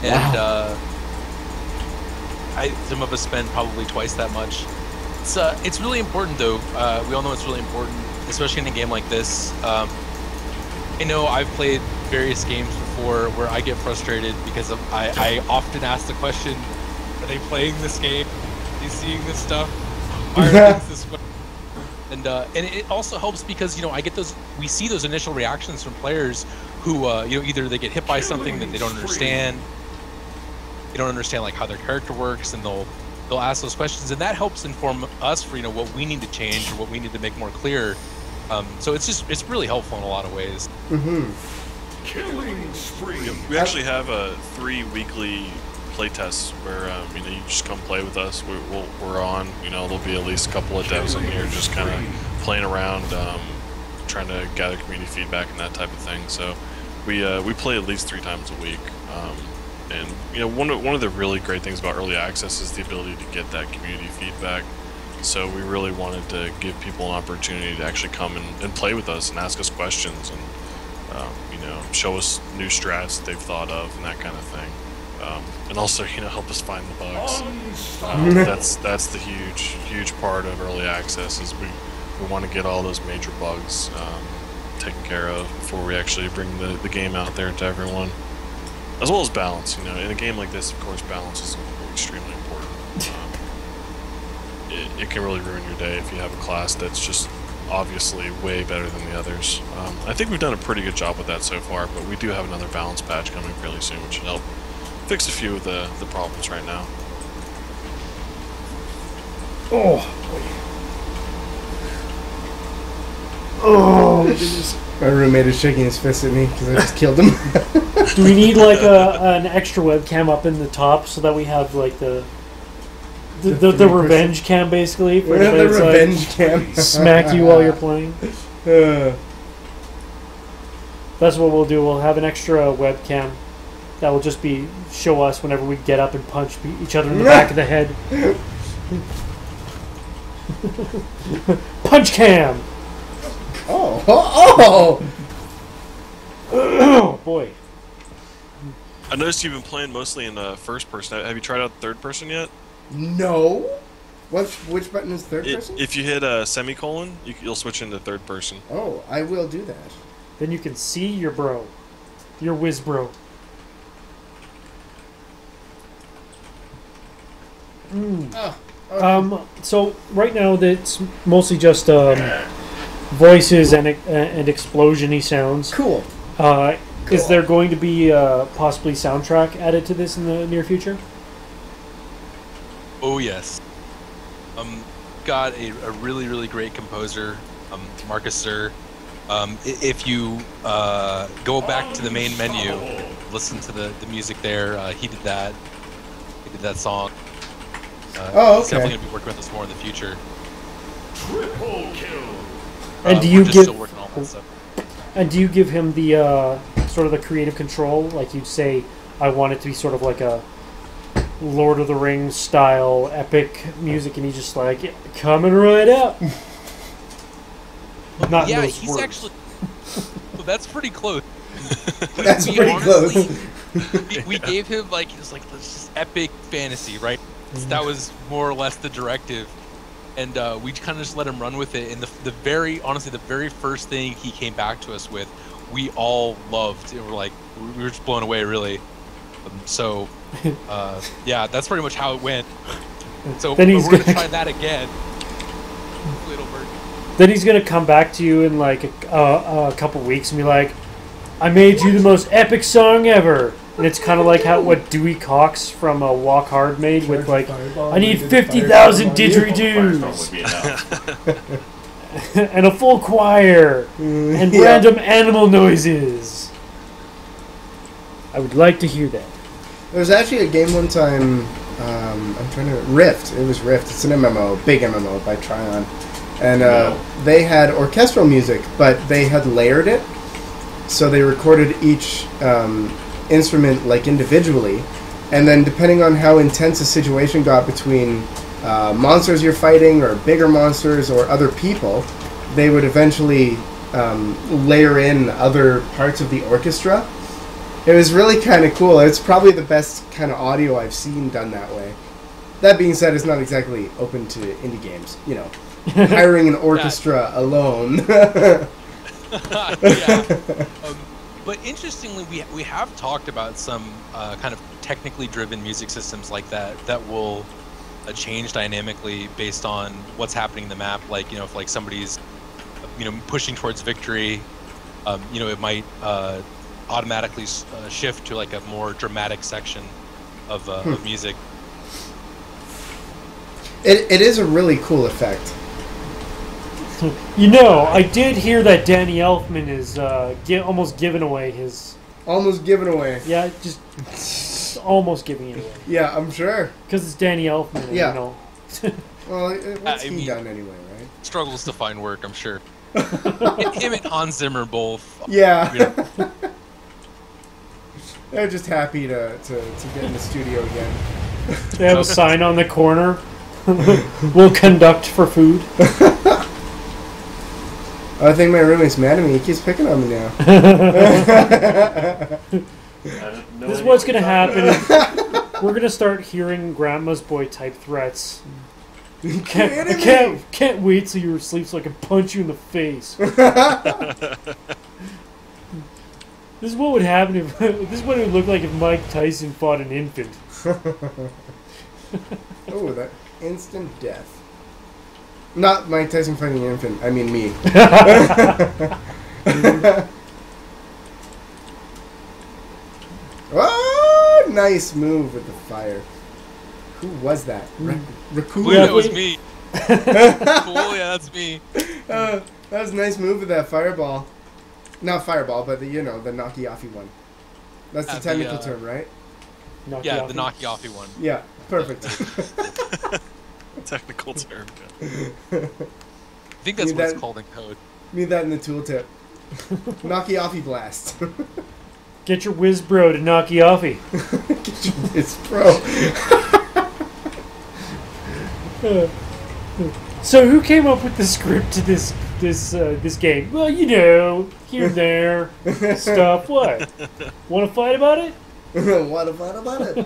and some of us spend probably twice that much. It's really important though. We all know it's really important, especially in a game like this. I know I've played various games before where I get frustrated because I often ask the question, are they playing this game? Are they seeing this stuff? Why are things this way? And it also helps because we see those initial reactions from players who either they get hit by something that they don't understand, like how their character works, and they'll ask those questions, and that helps inform us for what we need to change or what we need to make more clear. So it's really helpful in a lot of ways. Mm-hmm. Killing spree. We actually have 3 weekly playtests where you just come play with us. We're on. There'll be at least a couple of devs in here just kind of playing around, trying to gather community feedback and that type of thing. So We play at least 3 times a week, and you know, one of the really great things about early access is the ability to get that community feedback. So we really wanted to give people an opportunity to actually come and play with us and ask us questions and you know, show us new strats that they've thought of and that kind of thing. And also, you know, help us find the bugs. That's the huge part of early access is we want to get all those major bugs taken care of before we actually bring the game out there to everyone. As well as balance, you know, in a game like this, of course, balance is extremely important. It can really ruin your day if you have a class that's just obviously way better than the others. I think we've done a pretty good job with that so far, but we do have another balance patch coming fairly soon, which should help fix a few of the problems right now. Oh. Oh, my goodness. My roommate is shaking his fist at me because I just killed him. Do we need like an extra webcam up in the top so that we have like the revenge cam basically? We have the revenge cam. Smack you while you're playing. That's what we'll do. We'll have an extra webcam that will just be show us whenever we get up and punch each other in the back of the head. Punch cam. Oh boy. I noticed you've been playing mostly in first person. Have you tried out third person yet? No. Which button is third person? If you hit a semicolon, you'll switch into third person. Oh, I will do that. Then you can see your bro. Your whiz bro. So right now it's mostly just voices and explosion-y sounds. Cool. Is there going to be possibly soundtrack added to this in the near future? Oh yes. Got a really great composer, Marcus Sir. If you go back to the main menu, listen to the music there. He did that. He did that song. Oh, okay. He's definitely gonna be working with us more in the future. Triple kill. And do we're you just give? still working on that stuff. And do you give him the sort of the creative control? Like you'd say, I want it to be sort of like a Lord of the Rings style epic music, and he's just like coming right up. Not Yeah, those he's words. actually. Well, that's pretty close. That's We pretty honestly- close. we gave him like this just epic fantasy, right? That was more or less the directive, and we kind of just let him run with it. And the very first thing he came back to us with, we all loved. And we were just blown away, really. Yeah, that's pretty much how it went. So Then he's we're gonna gonna- try that again. Little bird. Then he's gonna come back to you in like a couple weeks and be like, "I made you the most epic song ever." And it's kind of like what Dewey Cox from Walk Hard made with like, "I need 50,000 didgeridoos and a full choir and Yeah. random animal noises." I would like to hear that. There was actually a game one time, I'm trying to... Rift. It was Rift. It's an MMO, big MMO by Tryon. And they had orchestral music, but they had layered it. So they recorded each instrument like individually. And then depending on how intense a situation got between monsters you're fighting or bigger monsters or other people, they would eventually layer in other parts of the orchestra. It was really kind of cool. It's probably the best kind of audio I've seen done that way. That being said, it's not exactly open to indie games. You know, hiring an orchestra alone. Yeah. But interestingly, we have talked about some kind of technically driven music systems like that will change dynamically based on what's happening in the map. Like, if like somebody's pushing towards victory, it might automatically shift to like a more dramatic section of music. It is a really cool effect. I did hear that Danny Elfman is almost giving away his... Almost given away. Yeah, just almost giving it away. Yeah, I'm sure. Because it's Danny Elfman, Yeah. Well, what's he done anyway, right? Struggles to find work, I'm sure. Him and Hans Zimmer both. Yeah. They're just happy to get in the studio again. They have a sign on the corner. We'll conduct for food. I think my roommate's mad at me. He keeps picking on me now. This is what's gonna happen. We're gonna start hearing Grandma's boy type threats. I can't wait till you're asleep so I can punch you in the face. This is what would happen if. This is what it would look like if Mike Tyson fought an infant. Oh, that instant death. Not Mike Tyson fighting an infant. I mean me. Oh, nice move with the fire. Who was that? Raccoon? Cool, that was me. Cool, yeah, that's me. That was a nice move with that fireball. Not fireball, but the knocky-offy one. That's the technical term, right? Yeah, the knocky-offy one. Yeah, perfect. Technical term. I think that's what it's called in code. Need that in the tooltip. Knocky-offy blast. Get your whiz bro to knock you offy. Get your whiz bro. So who came up with the script to this game? Well, here and there stuff. What? Want to fight about it? Want to fight about it?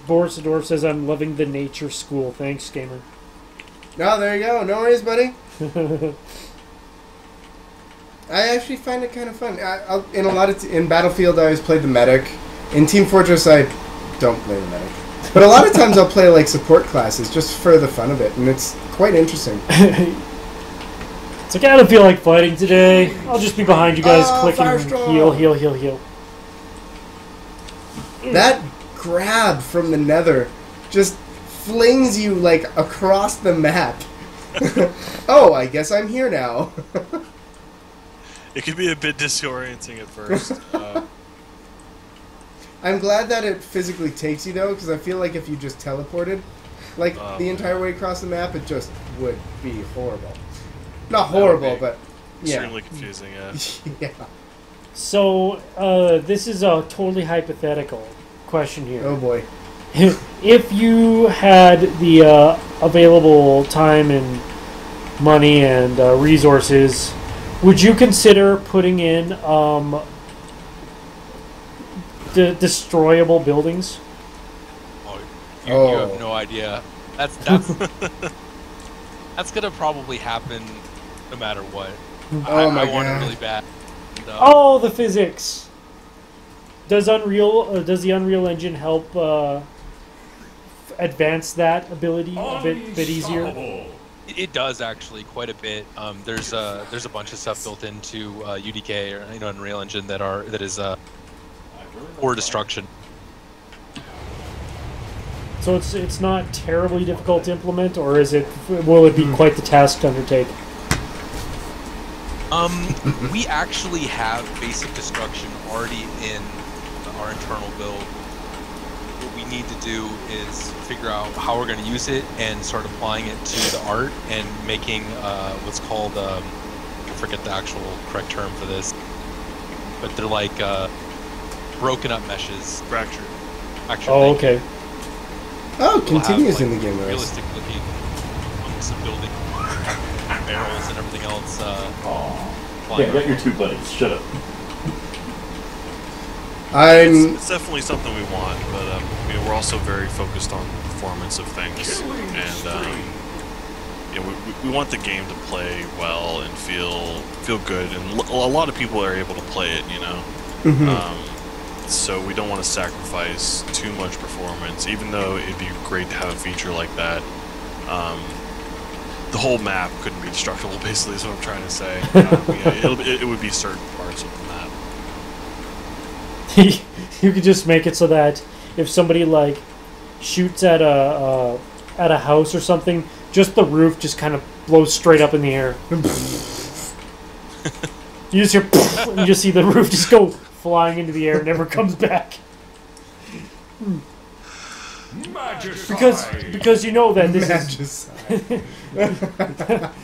Borsadorf says, "I'm loving the nature school. Thanks, gamer." Oh, there you go. No worries, buddy. I actually find it kind of fun. In Battlefield, I always played the medic. In Team Fortress, I don't play the medic. But a lot of times I'll play like support classes just for the fun of it, and it's quite interesting. It's like, I don't feel like fighting today. I'll just be behind you guys clicking heal. That grab from the nether just flings you like across the map. Oh, I guess I'm here now. It can be a bit disorienting at first. I'm glad that it physically takes you though, because I feel like if you just teleported like the entire way across the map, it just would be horrible. Not horrible, but yeah. Extremely confusing, yeah. Yeah. So, this is a totally hypothetical question here. Oh boy. If you had the available time and money and resources, would you consider putting in the destroyable buildings? You have no idea. That's that's gonna probably happen no matter what. I want it really bad. Oh, the physics. Does the Unreal Engine help advance that ability a bit easier? It does actually quite a bit. There's a bunch of stuff built into UDK or Unreal Engine that is for destruction. So it's not terribly difficult to implement, or will it be quite the task to undertake? We actually have basic destruction already in our internal build. What we need to do is figure out how we're going to use it and start applying it to the art and making what's called I forget the actual correct term for this, but they're like broken up meshes. Fractured. Oh, okay. Oh, continues in the game. Realistic looking hunks of building barrels and everything else. Yeah, got your two buddies. Shut up. It's definitely something we want, but we're also very focused on the performance of things, and we want the game to play well and feel good, and a lot of people are able to play it, so we don't want to sacrifice too much performance, even though it'd be great to have a feature like that. The whole map couldn't be destructible, basically, is what I'm trying to say. It would be certain parts of the map. You could just make it so that if somebody like shoots at a house or something, just the roof just kind of blows straight up in the air. You just hear, and you just see the roof just go flying into the air and never comes back. Because you know that this is Magicide.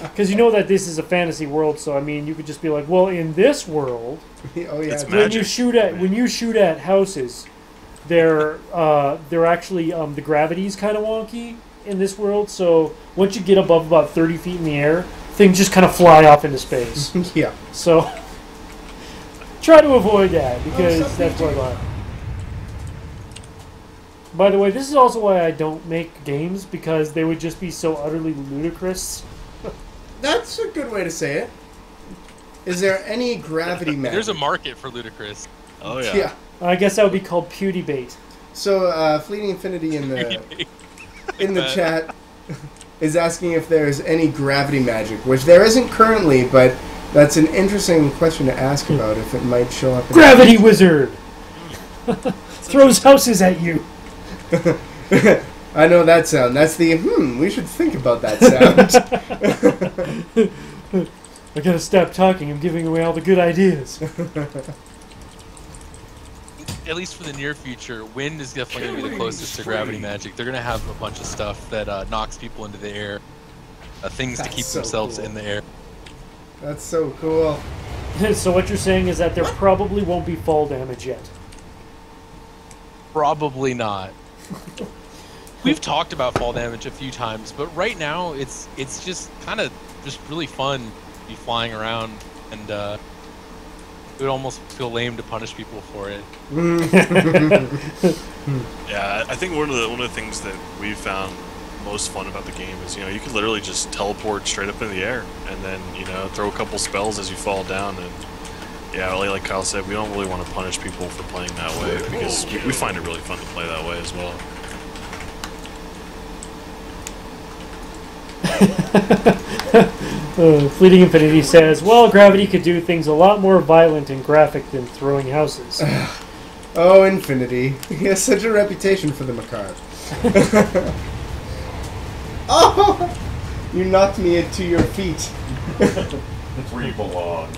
because you know that this is a fantasy world. So I mean, you could just be like, well, in this world, Oh yeah. It's when magic. you shoot at houses, they're actually the gravity's kind of wonky in this world. So once you get above about 30 feet in the air, things just kind of fly off into space. Yeah. So try to avoid that because Oh, that's what I. By the way, this is also why I don't make games, because they would just be so utterly ludicrous. That's a good way to say it. Is there any gravity magic? There's a market for ludicrous. Oh yeah. Yeah. I guess that would be called PewDieBait. So Fleeting Infinity in the chat is asking if there's any gravity magic, which there isn't currently, but that's an interesting question to ask about if it might show up. Gravity Wizard! Throws houses at you. I know that sound. That's the we should think about that sound. I gotta stop talking. I'm giving away all the good ideas. At least for the near future, wind is definitely going to be the closest to gravity magic. They're going to have a bunch of stuff that knocks people into the air, things to That's keep so themselves cool. in the air. That's so cool. So what you're saying is that there probably won't be fall damage yet. Probably not. We've talked about fall damage a few times, but right now it's just kind of just really fun to be flying around, and it would almost feel lame to punish people for it. Yeah, I think one of the things that we found most fun about the game is, you could literally just teleport straight up in the air and then, throw a couple spells as you fall down. And yeah, like Kyle said, we don't really want to punish people for playing that way, because we find it really fun to play that way as well. Fleeting Infinity says, well, gravity could do things a lot more violent and graphic than throwing houses. Oh, Infinity. He has such a reputation for the macabre. Oh! You knocked me into your feet. That's where you belong.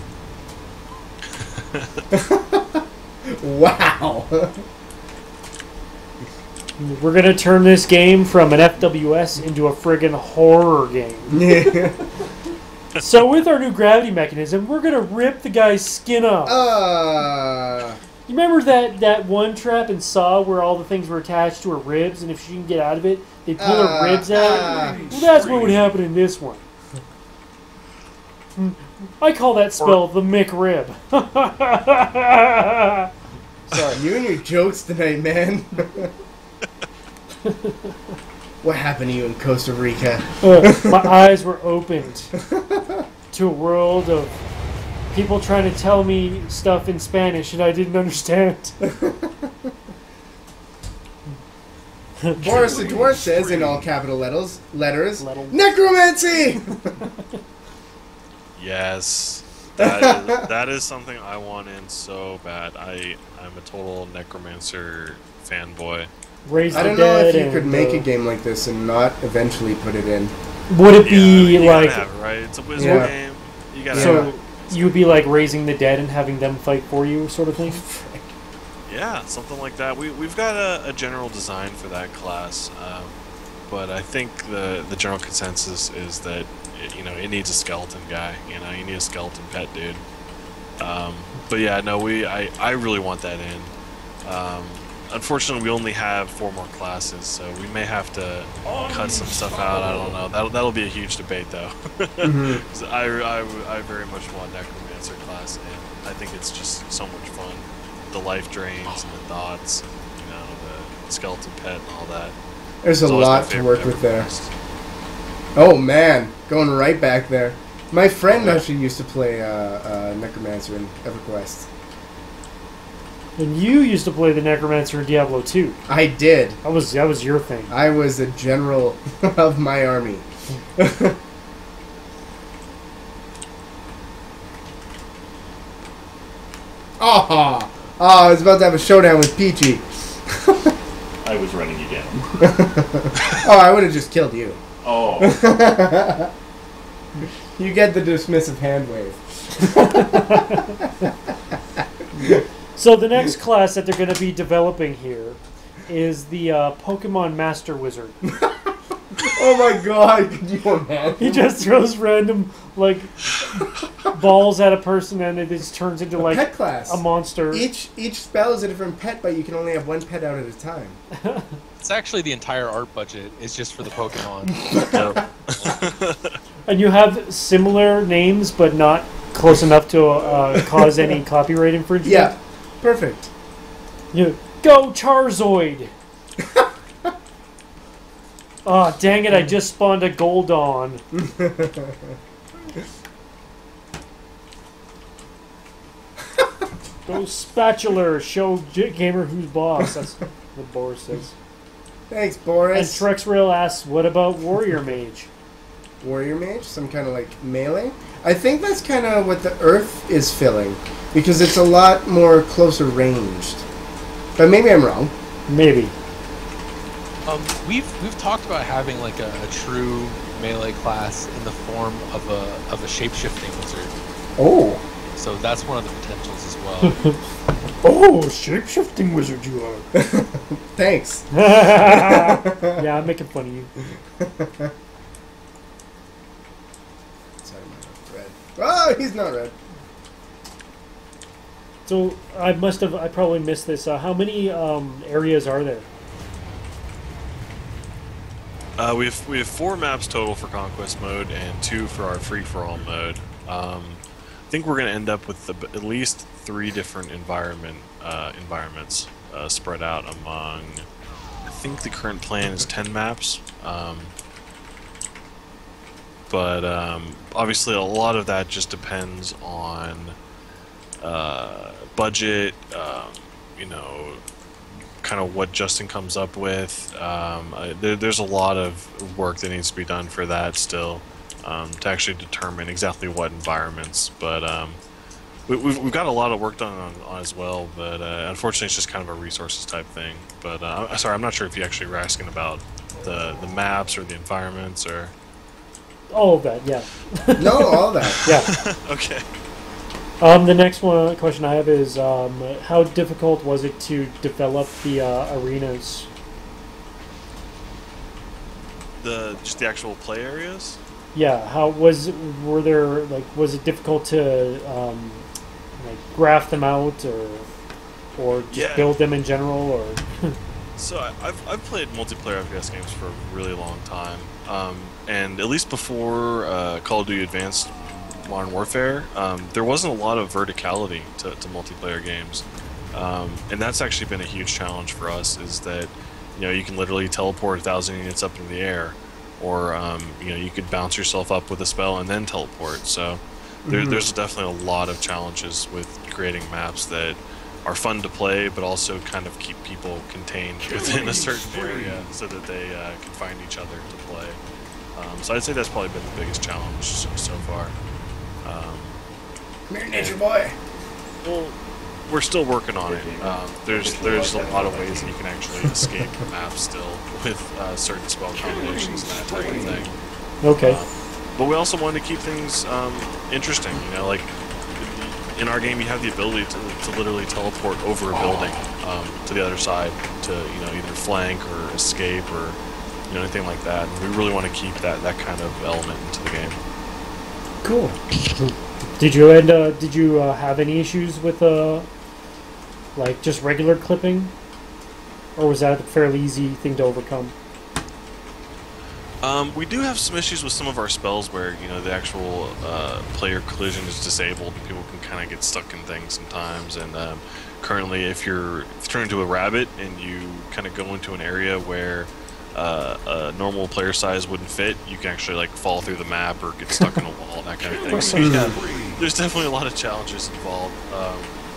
Wow. We're gonna turn this game from an FWS into a friggin' horror game. Yeah. So with our new gravity mechanism, we're gonna rip the guy's skin off. You remember that one trap in Saw where all the things were attached to her ribs, and if she didn't get out of it, they pull her ribs out? Well, that's what would happen in this one. I call that spell the McRib. Sorry, you and your jokes tonight, man. What happened to you in Costa Rica? My eyes were opened to a world of people trying to tell me stuff in Spanish and I didn't understand. Boris the Dwarf says in all capital letters, necromancy! Yes, that is something I want in so bad. I'm a total necromancer fanboy. Raise I the don't know if dead you could and, make a game like this and not eventually put it in. Would it be You like... gotta have it, right? It's a wizard Yeah. game. You gotta So have it. you would be like raising the dead and having them fight for you, sort of thing? Yeah, something like that. We've got a general design for that class, but I think the general consensus is that it needs a skeleton guy. You need a skeleton pet dude. But yeah, no, I really want that in. Unfortunately, we only have 4 more classes, so we may have to cut some stuff out. I don't know. That'll be a huge debate, though. So I very much want Necromancer class, and I think it's just so much fun. The life drains and the thoughts, the skeleton pet and all that. There's a It's always my lot to favorite work with there. class. Oh man, going right back there. My friend actually used to play Necromancer in EverQuest. And you used to play the Necromancer in Diablo 2. I did. That was your thing. I was a general of my army. Oh, I was about to have a showdown with Peachy. I was running again. Oh, I would have just killed you. Oh. You get the dismissive hand wave. So the next class that they're going to be developing here is the Pokemon Master Wizard. Oh my god, could you imagine? He just throws random, like, balls at a person and it just turns into, like, pet class. a monster. Each spell is a different pet, but you can only have one pet out at a time. It's actually the entire art budget is just for the Pokemon. And you have similar names, but not close enough to cause any copyright infringement. Yeah, perfect. Go Charizard! Oh, dang it, I just spawned a Goldon. Go Spatula, show gamer who's boss. That's what Boris says. Thanks, And Boris. Trexrail asks, what about Warrior Mage? Warrior Mage? Some kind of like melee? I think that's kind of what the Earth is filling, because it's a lot more closer ranged. But maybe I'm wrong. Maybe. We've talked about having like a true melee class in the form of a shape-shifting wizard. Oh. So that's one of the potentials as well. Oh, shape-shifting wizard you are. Thanks. Yeah, I'm making fun of you. Sorry, I'm not red. Oh, he's not red. So I probably missed this. How many areas are there? We have 4 maps total for Conquest mode and 2 for our free-for-all mode. I think we're going to end up with at least 3 different environments spread out among. I think the current plan is 10 maps, but obviously a lot of that just depends on budget. You know, kind of what Justin comes up with. There's a lot of work that needs to be done for that still, to actually determine exactly what environments. But we've got a lot of work done on as well. But unfortunately, it's just kind of a resources type thing. But sorry, I'm not sure if you actually were asking about the maps or the environments or. All of that, yeah. No, all that. Yeah. Okay. The next question I have is, how difficult was it to develop the arenas? Just the actual play areas? Yeah, was it difficult to graph them out or just build them in general, or? So I've played multiplayer FPS games for a really long time, and at least before Call of Duty Advanced Modern Warfare, there wasn't a lot of verticality to multiplayer games, and that's actually been a huge challenge for us. Is that you can literally teleport 1,000 units up in the air, or you could bounce yourself up with a spell and then teleport. So there's definitely a lot of challenges with creating maps that are fun to play, but also kind of keep people contained within a certain area so that they can find each other to play. So I'd say that's probably been the biggest challenge so far. Come here, nature boy. Well, we're still working on it. There's a lot of ways that you can actually escape the map still with certain spell combinations and that type of thing. Okay. But we also want to keep things interesting. Like in our game, you have the ability to literally teleport over a building to the other side to either flank or escape or anything like that. And we really want to keep that kind of element into the game. Cool. Did you have any issues with just regular clipping, or was that a fairly easy thing to overcome? We do have some issues with some of our spells where the actual player collision is disabled and people can kind of get stuck in things sometimes. And currently, if you turn into a rabbit and you kind of go into an area where a normal player size wouldn't fit, you can actually fall through the map or get stuck in a wall, that kind of thing. So yeah, there's definitely a lot of challenges involved,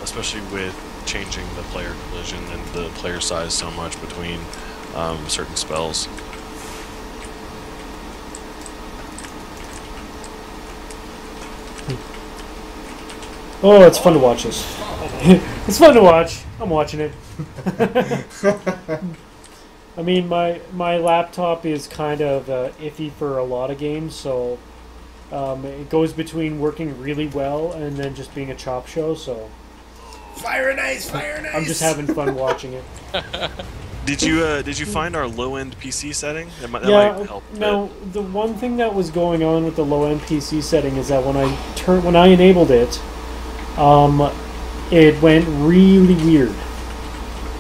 especially with changing the player collision and the player size so much between certain spells. Oh, it's fun to watch this. It's fun to watch. I'm watching it. I mean, my laptop is kind of iffy for a lot of games, so it goes between working really well and then just being a chop show. So Fire and ice, fire and ice. I'm just having fun watching it. Did you find our low end PC setting? That might help. Now the one thing that was going on with the low end PC setting is that when I enabled it, it went really weird.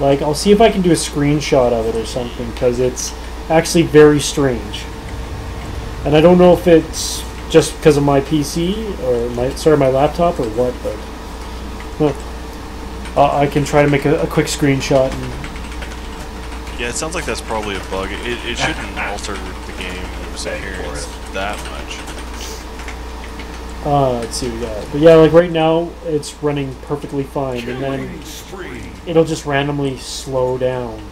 Like, I'll see if I can do a screenshot of it or something, because it's actually very strange. And I don't know if it's just because of my PC or my laptop or what, but I can try to make a quick screenshot. Yeah, it sounds like that's probably a bug. It shouldn't alter the game experience that much. Let's see what we got. But yeah, like right now, it's running perfectly fine, and then it'll just randomly slow down.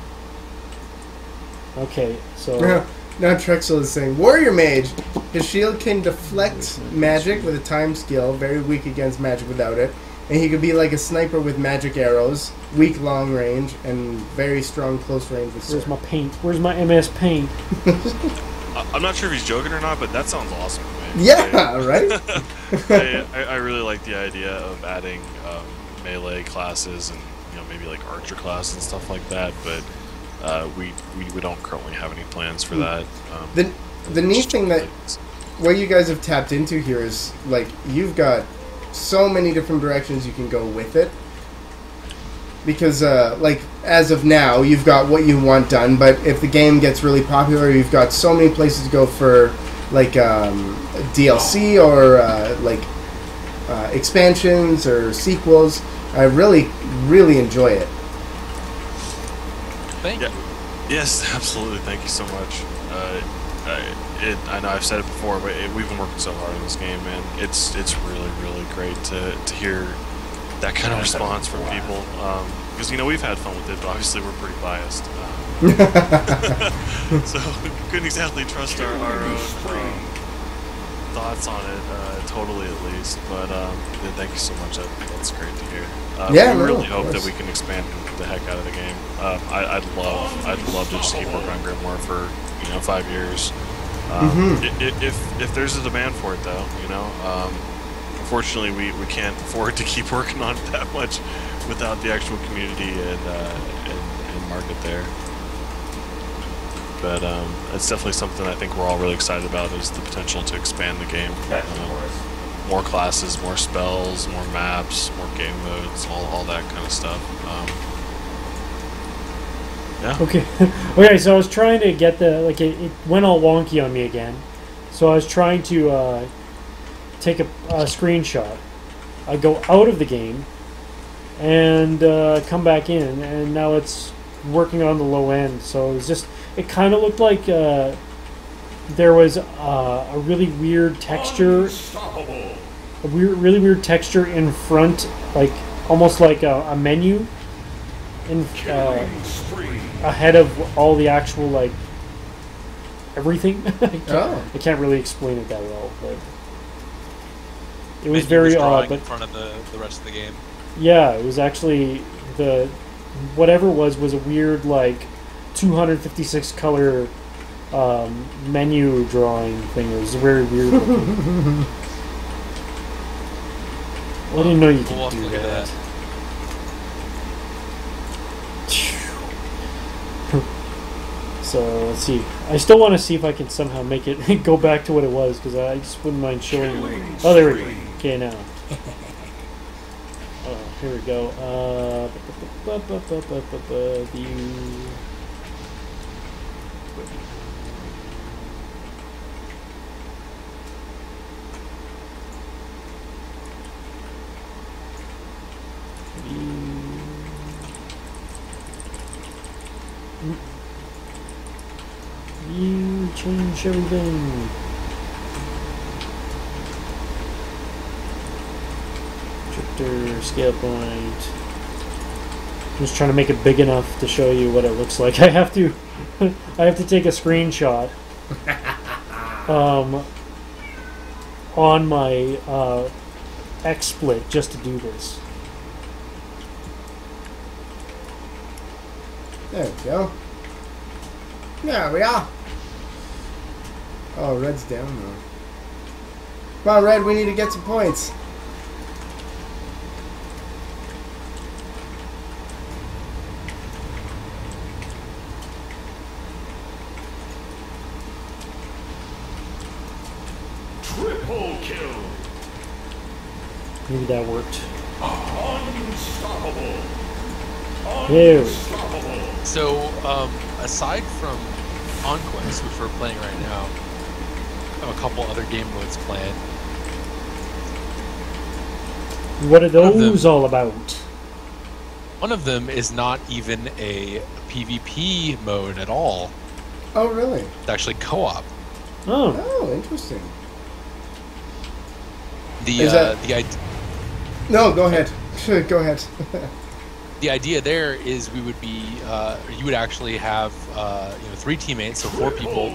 Okay, so... Now Trexel is saying, Warrior Mage! His shield can deflect magic with a time skill, very weak against magic without it. And he could be like a sniper with magic arrows, weak long range, and very strong close range with sword. Where's my paint? Where's my MS Paint? I'm not sure if he's joking or not, but that sounds awesome to me. Yeah, right? I really like the idea of adding melee classes and maybe like archer classes and stuff like that, but we don't currently have any plans for that. The neat thing that what you guys have tapped into here is like you've got so many different directions you can go with it, because like as of now you've got what you want done, but if the game gets really popular, you've got so many places to go for like DLC or expansions or sequels. I really enjoy it. Thank you. Yes, absolutely. Thank you so much. I know I've said it before, but we've been working so hard on this game, and it's really great to hear that kind of response from people. Because we've had fun with it, but obviously we're pretty biased. So we couldn't exactly trust our own thoughts on it, totally at least. But yeah, thank you so much. That's great to hear. We really hope that we can expand the heck out of the game. I'd love to just keep working on Grimoire for 5 years. If there's a demand for it, though, unfortunately we can't afford to keep working on it that much without the actual community and market there. But it's definitely something I think we're all really excited about, is the potential to expand the game. More classes, more spells, more maps, more game modes, all that kind of stuff. Yeah. Okay, so I was trying to get it went all wonky on me again. So I was trying to take a screenshot. I go out of the game and come back in, and now it's working on the low end. So it kind of looked like there was a really weird texture, really weird texture in front, like almost like a menu in ahead of all the actual everything. I can't really explain it that well, but it was very odd. But in front of the rest of the game. Yeah, it was actually whatever it was a weird 256 color menu drawing thing. It was very weird looking. I didn't know you could do that. So let's see. I still want to see if I can somehow make it go back to what it was, because I just wouldn't mind showing you. Oh, there we go. Okay, now. Oh, here we go. View. You change everything. Drifter, scale point. I'm just trying to make it big enough to show you what it looks like. I have to take a screenshot on my XSplit just to do this. There we go. There we are. Oh, Red's down though. Come on, Red, we need to get some points. Triple kill. Maybe that worked. Unstoppable. There. Unstoppable. So, aside from Conquest, which we're playing right now, I have a couple other game modes planned. What are those all about? One of them is not even a PvP mode at all. Oh, really? It's actually co-op. Oh. Oh, interesting. The No, go ahead. Go ahead. the idea there is we would be you would actually have 3 teammates, so 4 people,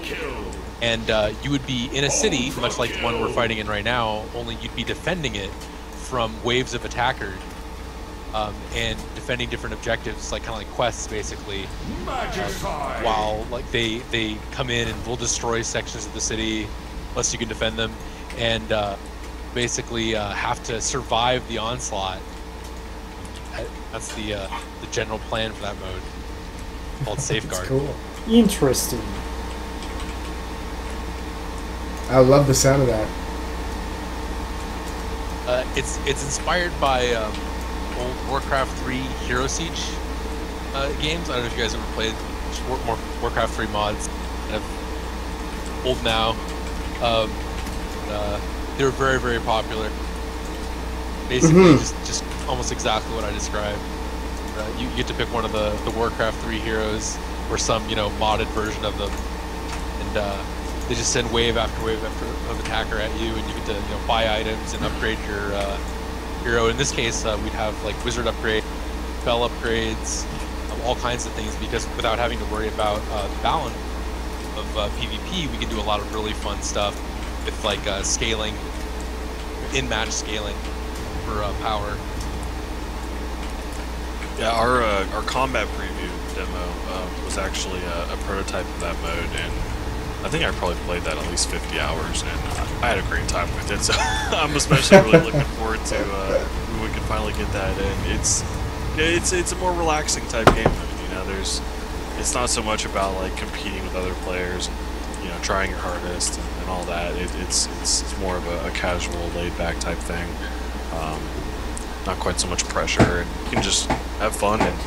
and you would be in a city much like the one we're fighting in right now, only you'd be defending it from waves of attackers and defending different objectives, like kind of like quests basically, while like they come in and will destroy sections of the city unless you can defend them, and basically have to survive the onslaught. That's the general plan for that mode, called Safeguard. That's cool. Interesting. I love the sound of that. It's inspired by old Warcraft 3 Hero Siege games. I don't know if you guys ever played Warcraft 3 mods. Kind of old now. They were very, very popular. Basically, just almost exactly what I described. You get to pick one of the Warcraft 3 heroes, or some modded version of them, and they just send wave after wave of attacker at you, and you get to buy items and upgrade your hero. In this case, we'd have like wizard upgrade, spell upgrades, all kinds of things, because without having to worry about the balance of PvP, we can do a lot of really fun stuff with like scaling, in-match scaling for power. Yeah, our combat preview demo was actually a prototype of that mode, and I think I probably played that at least 50 hours, and I had a great time with it. So I'm especially really looking forward to when we can finally get that in. It's a more relaxing type game mode. It's not so much about like competing with other players, trying your hardest and all that. It's more of a casual, laid back type thing. Not quite so much pressure, and you can just have fun and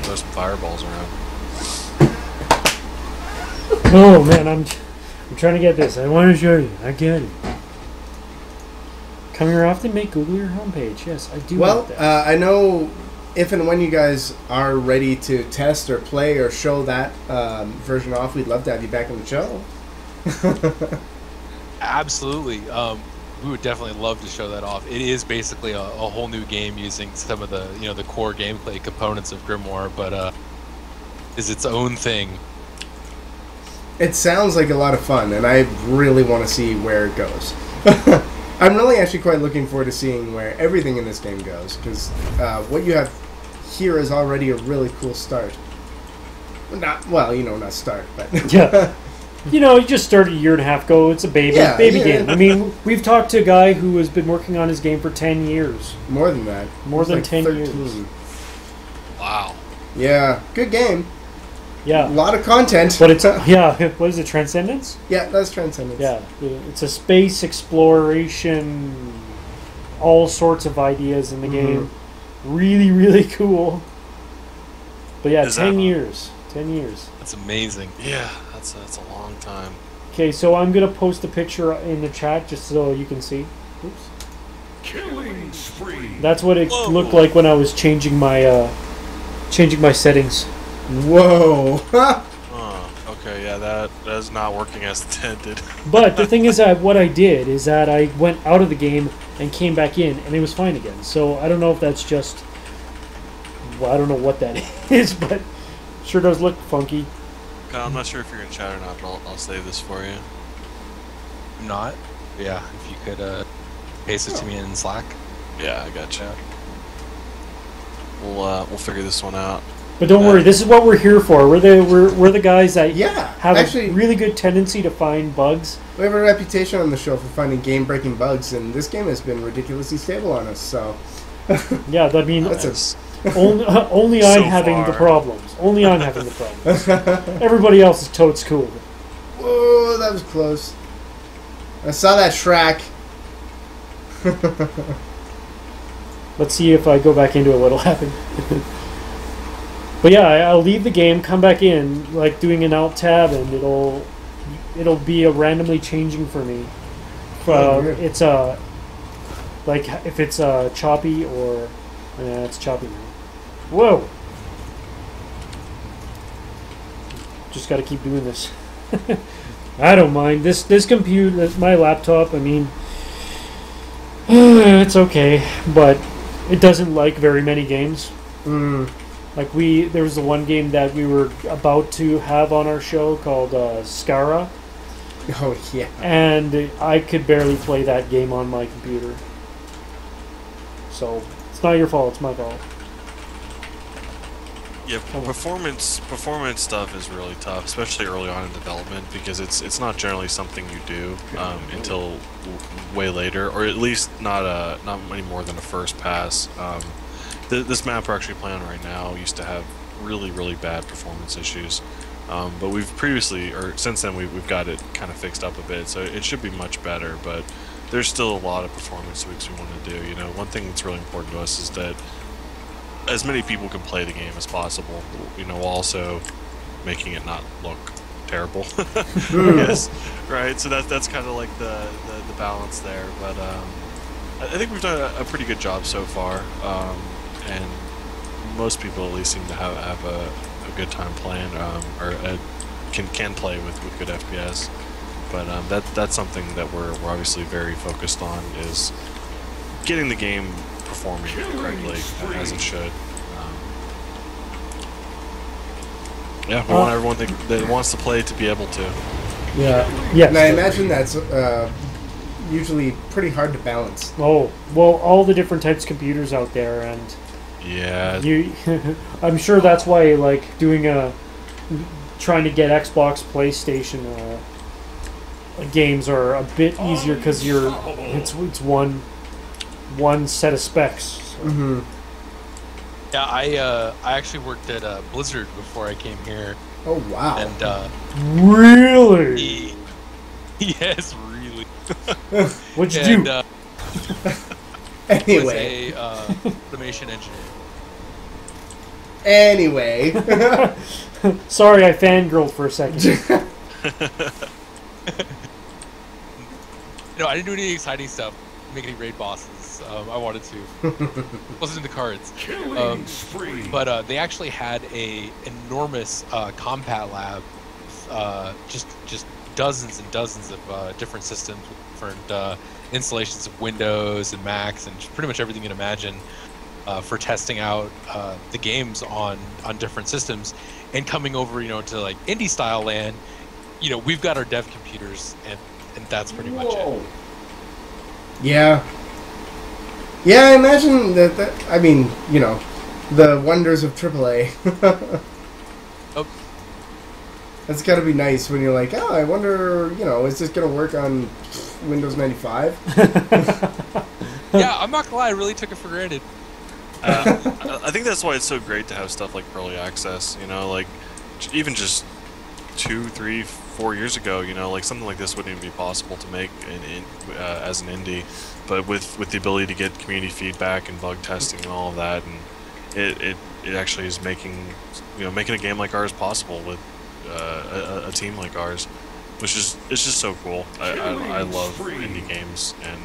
throw some fireballs around. Oh man, I'm trying to get this. I want to show you. I get it. Come here often, make Google your homepage. Yes, I do. Well, want that. I know if and when you guys are ready to test or play or show that version off, we'd love to have you back on the show. Absolutely. We would definitely love to show that off. It is basically a whole new game using some of the the core gameplay components of Grimoire, but is its own thing. It sounds like a lot of fun, and I really want to see where it goes. I'm really actually quite looking forward to seeing where everything in this game goes, because what you have here is already a really cool start. Not start, but Yeah. You just started a year and a half ago. It's a baby game. I mean, we've talked to a guy who has been working on his game for 10 years. More than that. More than like 10 13. years. Wow. Yeah, good game. Yeah. A lot of content. But it's, what is it, Transcendence? Yeah, that's Transcendence. Yeah. It's a space exploration, all sorts of ideas in the game. Really, really cool. But yeah, 10 years. 10 years. That's amazing. Yeah, that's a long time. Okay, so I'm going to post a picture in the chat just so you can see. Oops. Killing spree. That's what it looked like when I was changing my settings. Whoa. Okay, yeah, that is not working as intended. But the thing is that what I did is that I went out of the game and came back in, and it was fine again. So I don't know if that's just... Well, I don't know what that is, but sure does look funky. I'm not sure if you're in chat or not, but I'll save this for you. I'm not? Yeah, if you could paste it to me in Slack. Yeah, I gotcha. We'll figure this one out. But don't worry, this is what we're here for. We're the guys that have actually, a really good tendency to find bugs. We have a reputation on the show for finding game-breaking bugs, and this game has been ridiculously stable on us, so... Yeah, I mean, That's only I'm having the problems. Only I'm having the problems. Everybody else is totes cool. Whoa, that was close. I saw that Shrek. Let's see if I go back into it, what'll happen. But yeah, I'll leave the game, come back in, like doing an alt tab, and it'll be a randomly changing for me. It's like if it's choppy or it's choppy now. Whoa! Just got to keep doing this. I don't mind this computer, my laptop. I mean, it's okay, but it doesn't like very many games. Like there was the one game that we were about to have on our show called Skara. Oh yeah. And I could barely play that game on my computer. So it's not your fault; it's my fault. Yeah, performance stuff is really tough, especially early on in development, because it's not generally something you do until way later, or at least not any more than a first pass. This map we're actually playing on right now used to have really bad performance issues, but we've previously, or since then, we've got it kind of fixed up a bit, so it should be much better. But there's still a lot of performance tweaks we want to do. You know, one thing that's really important to us is that as many people can play the game as possible, you know, while also making it not look terrible. I guess, right? So that's kind of like the balance there. But I think we've done a pretty good job so far, and most people at least seem to have a good time playing, or can play with good FPS. But that's something that we're obviously very focused on, is getting the game performing correctly as it should. Yeah, we want everyone that wants to play to be able to. Yeah. Yes. And I imagine that's usually pretty hard to balance. Oh well, all the different types of computers out there, and yeah, I'm sure that's why like trying to get Xbox, PlayStation games are a bit easier because it's one set of specs. So. Yeah, I actually worked at Blizzard before I came here. Oh wow! And really? Yes, really. What'd you do? Anyway, was a automation engineer. Anyway, sorry, I fangirled for a second. No, I didn't do any exciting stuff. Make any raid bosses. I wanted to. Wasn't in the cards. But they actually had a enormous compat lab, just dozens and dozens of different systems, different installations of Windows and Macs, and pretty much everything you can imagine for testing out the games on different systems, and coming over, you know, to like indie style land. You know, we've got our dev computers, and that's pretty much it. Yeah. Yeah, I imagine that. I mean, you know, the wonders of AAA. Oh. That's got to be nice when you're like, oh, I wonder, you know, is this going to work on Windows 95? Yeah, I'm not gonna lie, I really took it for granted. I think that's why it's so great to have stuff like early access. You know, like even just 2, 3, 4 years ago, you know, like something like this wouldn't even be possible to make as an indie. But with the ability to get community feedback and bug testing and all of that, and it actually is making a game like ours possible with a team like ours, which is it's just so cool. I love indie games, and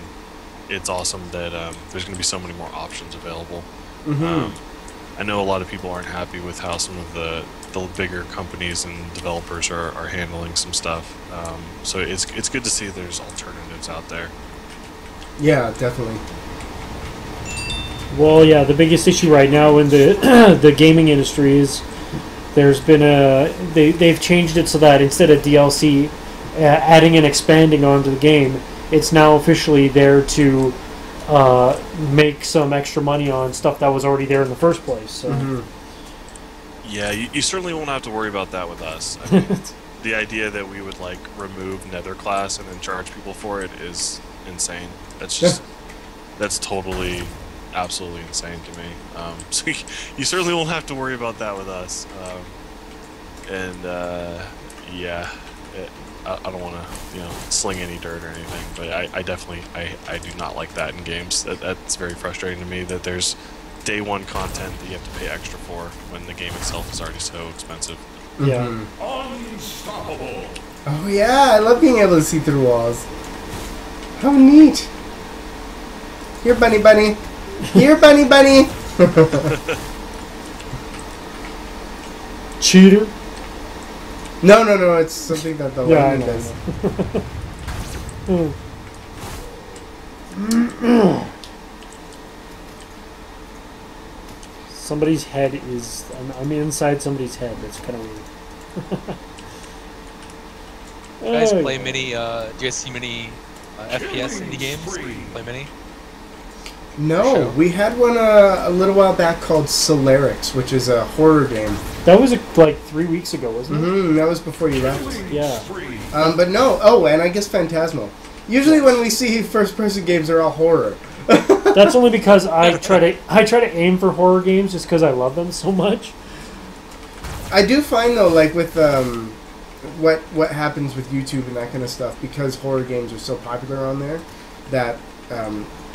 it's awesome that there's going to be so many more options available. I know a lot of people aren't happy with how some of the bigger companies and developers are handling some stuff. So it's good to see there's alternatives out there. Yeah, definitely. Well, yeah, the biggest issue right now in the gaming industry is there's been they've changed it so that instead of DLC adding and expanding onto the game, it's now officially there to make some extra money on stuff that was already there in the first place. So. Yeah, you certainly won't have to worry about that with us. I mean, the idea that we would like remove Nether class and then charge people for it is insane. That's just that's totally, absolutely insane to me. So you certainly won't have to worry about that with us. Yeah, I don't want to, sling any dirt or anything, but I definitely I do not like that in games. That's very frustrating to me that there's day one content that you have to pay extra for when the game itself is already so expensive. Yeah. Unstoppable. Oh yeah, I love being able to see through walls. How neat! Here, bunny, bunny. Here, bunny, bunny. Cheater. No, it's something that the Yeah, I lightning know. does. Somebody's head is... I'm inside somebody's head. That's kind of weird. Do you guys Oh, play yeah. many? Do you guys see many FPS indie games? Play many? No, we had one a little while back called Solarix, which is a horror game. That was like 3 weeks ago, wasn't it? That was before you left. Yeah. But no. Oh, and I guess Phantasmal. Usually when we see first-person games, they're all horror. That's only because I try to aim for horror games just because I love them so much. I do find though, like with what happens with YouTube and that kind of stuff, because horror games are so popular on there, that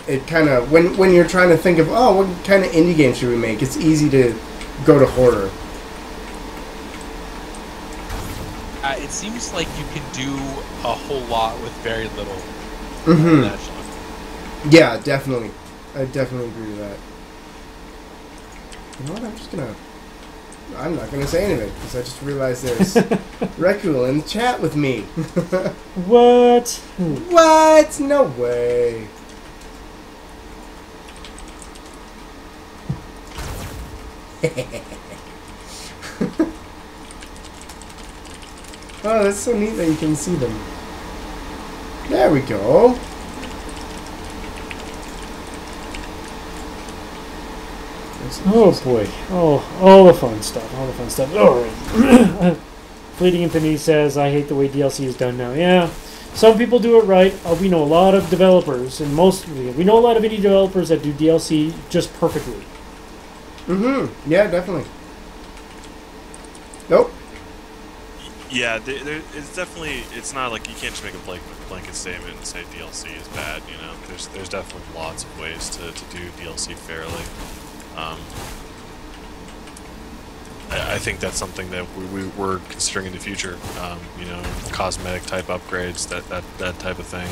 it kind of when you're trying to think of what kind of indie game should we make, it's easy to go to horror. It seems like you can do a whole lot with very little. Mm-hmm. That genre. Yeah, definitely. I definitely agree with that. You know what? I'm not gonna say anything because I just realized there's Rekul in the chat with me. What? What? No way. Oh, that's so neat that you can see them. There we go. Oh boy. Oh, all the fun stuff. All the fun stuff. Alright. Fleeting Infinity says, I hate the way DLC is done now. Yeah. Some people do it right. We know a lot of developers, and we know a lot of indie developers that do DLC just perfectly. Mm-hmm. Yeah, definitely. Nope. Yeah, it's definitely, it's not like you can't just make a blanket statement and say DLC is bad, There's definitely lots of ways to do DLC fairly. I think that's something that we're considering in the future, cosmetic type upgrades, that type of thing.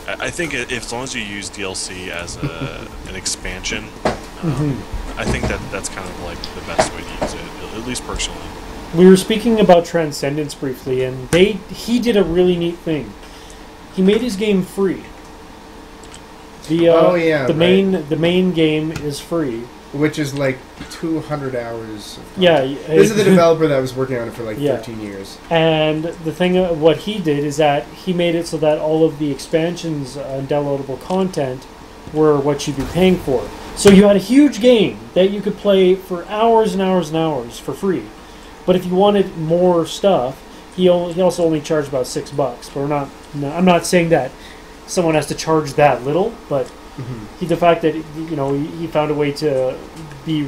I think as long as you use DLC as an expansion, I think that's kind of like the best way to use it, at least personally. We were speaking about Transcendence briefly, and he did a really neat thing. He made his game free. The main game is free, which is like 200 hours. Yeah, this is the developer that was working on it for like 13 years. And the thing, what he did is that he made it so that all of the expansions and downloadable content were what you'd be paying for. So you had a huge game that you could play for hours and hours and hours for free. But if you wanted more stuff, he also only charged about $6. But I'm not saying that someone has to charge that little, but the fact that he found a way to be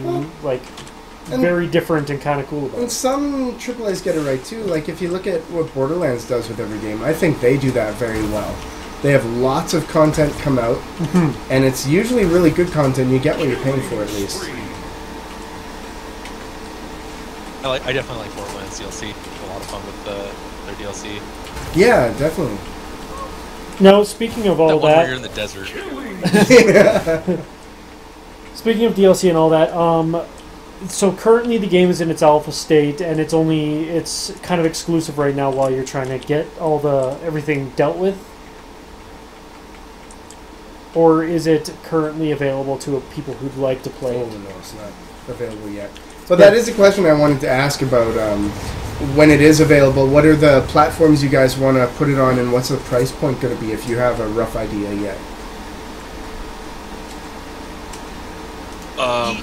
very different and kind of cool about it. And some AAAs get it right too. Like if you look at what Borderlands does with every game, I think they do that very well. They have lots of content come out, and it's usually really good content. You get what you're paying for, at least. I definitely like Borderlands DLC. A lot of fun with their DLC. Yeah, definitely. Now, speaking of all that one that, where you're in the desert. Speaking of DLC and all that, so currently the game is in its alpha state, and it's kind of exclusive right now while you're trying to get everything dealt with. Or is it currently available to people who'd like to play it? No, it's not available yet. But that is a question I wanted to ask about when it is available. What are the platforms you guys want to put it on, and what's the price point going to be if you have a rough idea yet? Well,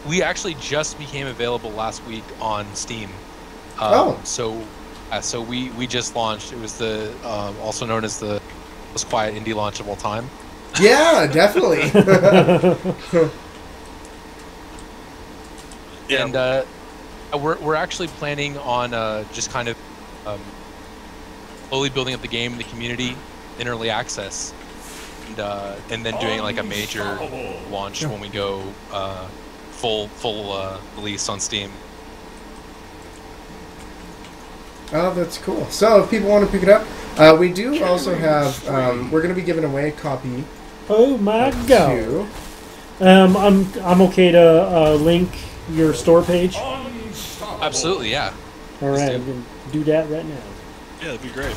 we actually just became available last week on Steam. So we just launched. It was the also known as the most quiet indie launch of all time. Yeah, definitely. And We're actually planning on just kind of slowly building up the game in the community in early access, and then doing like a major launch when we go full release on Steam. Oh, that's cool. So if people want to pick it up, we do also have. We're going to be giving away a copy. Oh my god! Two. I'm okay to link your store page. Absolutely, yeah. All right, I'm gonna do that right now. Yeah, that'd be great.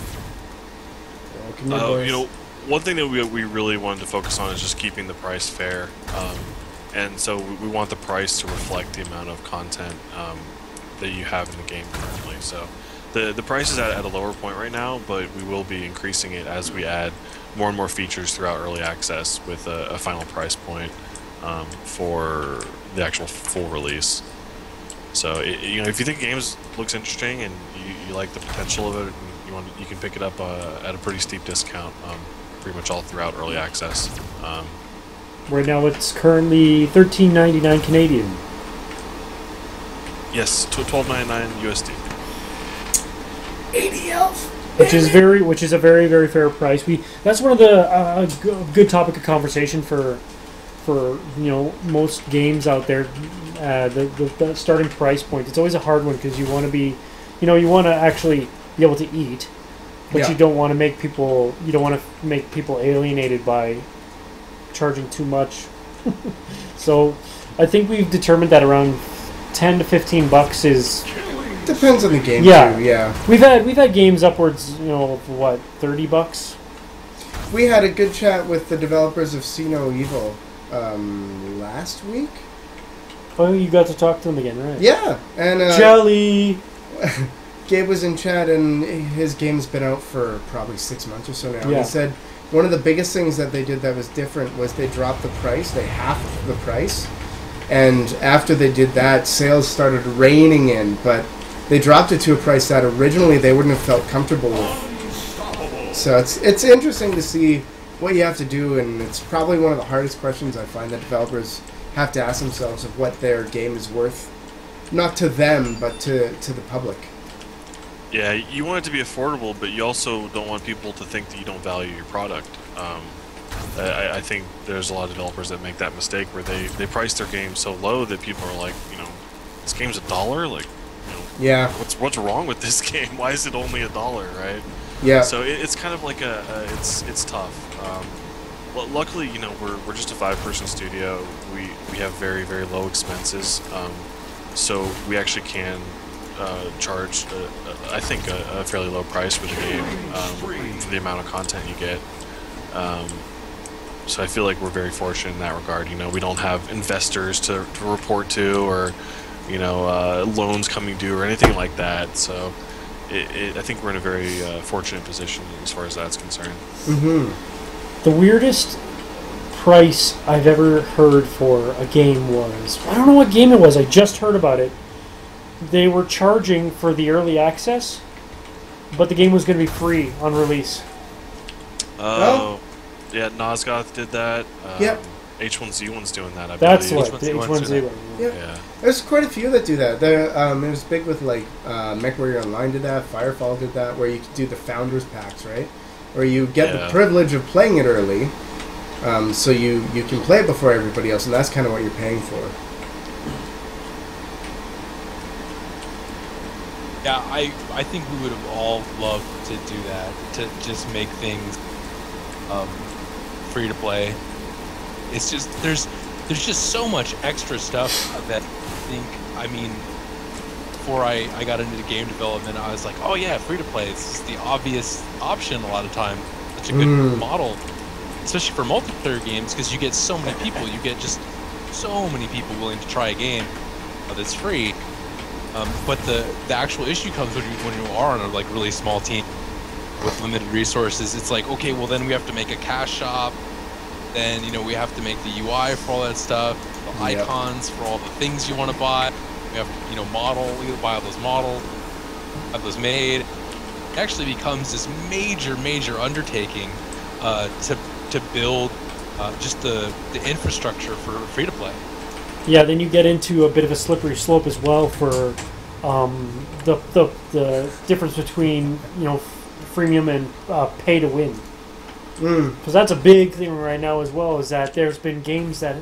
Welcome, boys. You know, one thing that we really wanted to focus on is just keeping the price fair, and so we want the price to reflect the amount of content that you have in the game currently. So the price is at a lower point right now, but we will be increasing it as we add more and more features throughout early access with a final price point for the actual full release. So you know, if you think the game looks interesting and you like the potential of it, you can pick it up at a pretty steep discount, pretty much all throughout early access. Right now, it's currently $13.99 Canadian. Yes, $12.99 USD. 80 elf. Which is a very, very fair price. That's one of the good topic of conversation for most games out there. The starting price point. It's always a hard one because you want to be, you want to actually be able to eat, but you don't want to make people. You don't want to make people alienated by charging too much. So, I think we've determined that around $10 to $15 is. Depends on the game. Yeah, too, yeah. We've had games upwards, of what, $30. We had a good chat with the developers of See No Evil last week. Oh, you got to talk to them again, right? Yeah, and Jelly. Gabe was in chat, and his game's been out for probably 6 months or so now. Yeah. He said one of the biggest things that they did that was different was they dropped the price. They halved the price, and after they did that, sales started raining in, but they dropped it to a price that originally they wouldn't have felt comfortable with. So it's interesting to see what you have to do, and it's probably one of the hardest questions I find that developers have to ask themselves of what their game is worth, not to them, but to the public. Yeah, you want it to be affordable, but you also don't want people to think that you don't value your product. I think there's a lot of developers that make that mistake where they price their game so low that people are like, this game's $1? Like, Yeah. What's wrong with this game? Why is it only $1, right? Yeah. So it's kind of like it's tough. Well, luckily, we're just a 5-person studio. We have very, very low expenses, so we actually can charge, I think, a fairly low price for the game for the amount of content you get. So I feel like we're very fortunate in that regard. We don't have investors to report to, or loans coming due or anything like that. So I think we're in a very fortunate position as far as that's concerned. The weirdest price I've ever heard for a game was, I don't know what game it was, I just heard about it. They were charging for the early access, but the game was going to be free on release. Oh. Yeah, Nosgoth did that. Yep. H1Z1's doing that, I That's believe. what, the H1Z1. Yeah. There's quite a few that do that. It was big with, like, MechWarrior Online did that, Firefall did that, where you could do the Founders Packs, right? Where you get the privilege of playing it early, so you can play it before everybody else, and that's kind of what you're paying for. Yeah, I think we would have all loved to do that, to just make things free to play. It's just there's just so much extra stuff that before I got into the game development, I was like, oh yeah, free to play. It's the obvious option a lot of time. It's a good model, especially for multiplayer games, because you get so many people. You get just so many people willing to try a game that's free. But the actual issue comes when you are on a really small team with limited resources. It's like, okay, well then we have to make a cash shop. Then we have to make the UI for all that stuff, the icons for all the things you want to buy. We have to buy all those models, have those made. It actually becomes this major undertaking to build just the infrastructure for free to play. Yeah, then you get into a bit of a slippery slope as well for the difference between freemium and pay to win. Because that's a big thing right now as well. Is that there's been games that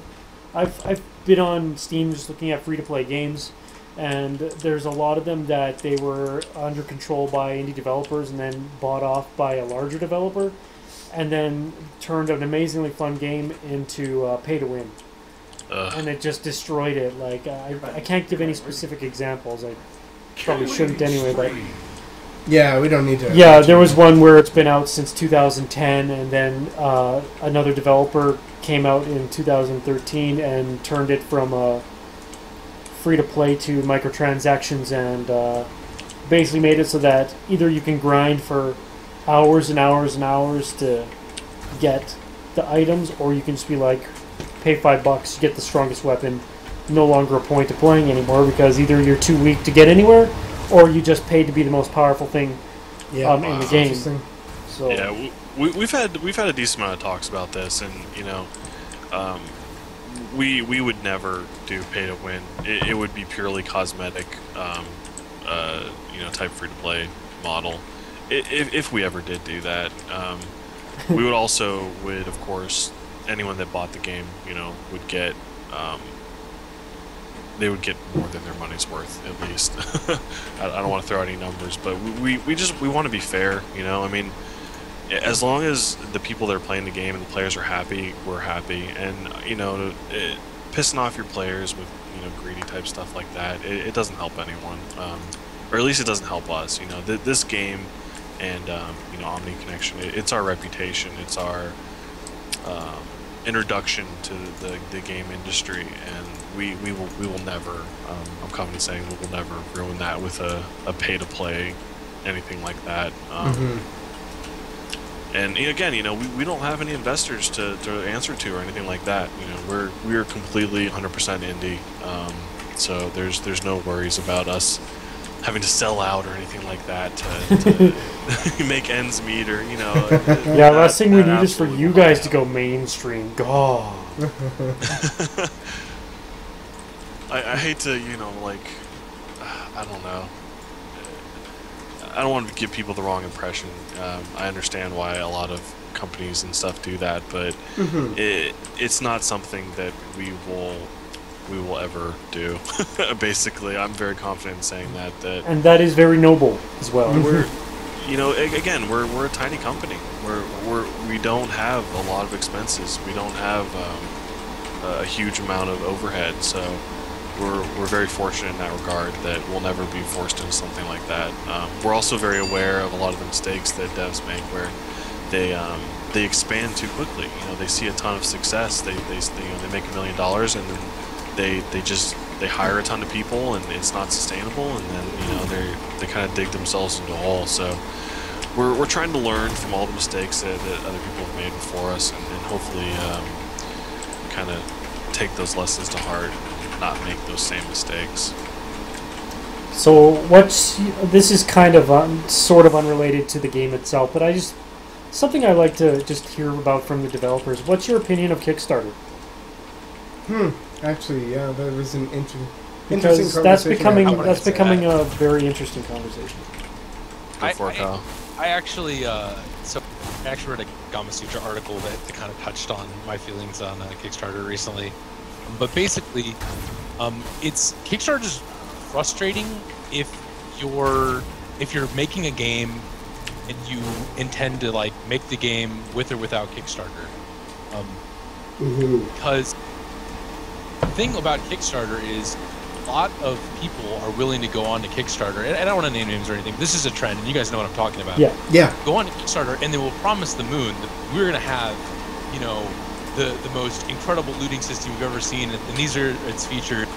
I've been on Steam just looking at free to play games, and there's a lot of them that they were under control by indie developers and then bought off by a larger developer, and then turned an amazingly fun game into pay to win. And it just destroyed it. Like I can't give any specific examples. I probably shouldn't anyway, but yeah, we don't need to. yeah, there was one where it's been out since 2010, and then another developer came out in 2013 and turned it from free to play to microtransactions, and basically made it so that either you can grind for hours and hours and hours to get the items, or you can just be like, pay $5, get the strongest weapon. No longer a point to playing anymore, because either you're too weak to get anywhere, or you just paid to be the most powerful thing in the game. So yeah, we've had a decent amount of talks about this, and we would never do pay to win. It would be purely cosmetic, type free to play model. If we ever did do that, we would of course, anyone that bought the game, would get, they would get more than their money's worth, at least. I don't want to throw out any numbers, but we want to be fair, I mean, as long as the people that are playing the game and the players are happy, we're happy, and, pissing off your players with, greedy type stuff like that, it doesn't help anyone, or at least it doesn't help us, this game and, Omni Connection, it's our reputation, it's our, introduction to the game industry, and we will never, I'm confident saying we will never ruin that with a pay to play anything like that. And again, we don't have any investors to answer to or anything like that. We're completely 100% indie, so there's no worries about us having to sell out or anything like that to make ends meet, or yeah, last thing we need is for you guys to go mainstream. God. I hate to, I don't know. I don't want to give people the wrong impression. I understand why a lot of companies and stuff do that, but it's not something that we will ever do. Basically, I'm very confident in saying that. And that is very noble as well. We're, again, we're a tiny company. We don't have a lot of expenses. We don't have a huge amount of overhead. So we're very fortunate in that regard that we'll never be forced into something like that. We're also very aware of a lot of the mistakes that devs make, where they expand too quickly. They see a ton of success. They make $1 million, and then they hire a ton of people, and it's not sustainable, and then they kind of dig themselves into a hole. So we're trying to learn from all the mistakes that other people have made before us, and hopefully kind of take those lessons to heart and not make those same mistakes. So this is kind of sort of unrelated to the game itself, but something I like to just hear about from the developers. What's your opinion of Kickstarter? Actually, yeah, that was an interesting because conversation. that's becoming a very interesting conversation. I actually read a Gama Sutra article that kind of touched on my feelings on Kickstarter recently. But basically, Kickstarter is frustrating if you're making a game and you intend to make the game with or without Kickstarter. Because the thing about Kickstarter is a lot of people are willing to go on to Kickstarter, and I don't want to name names or anything, but this is a trend, and you guys know what I'm talking about. Yeah. Go on to Kickstarter, and they will promise the moon that we're going to have, the most incredible looting system you've ever seen, and these are its features.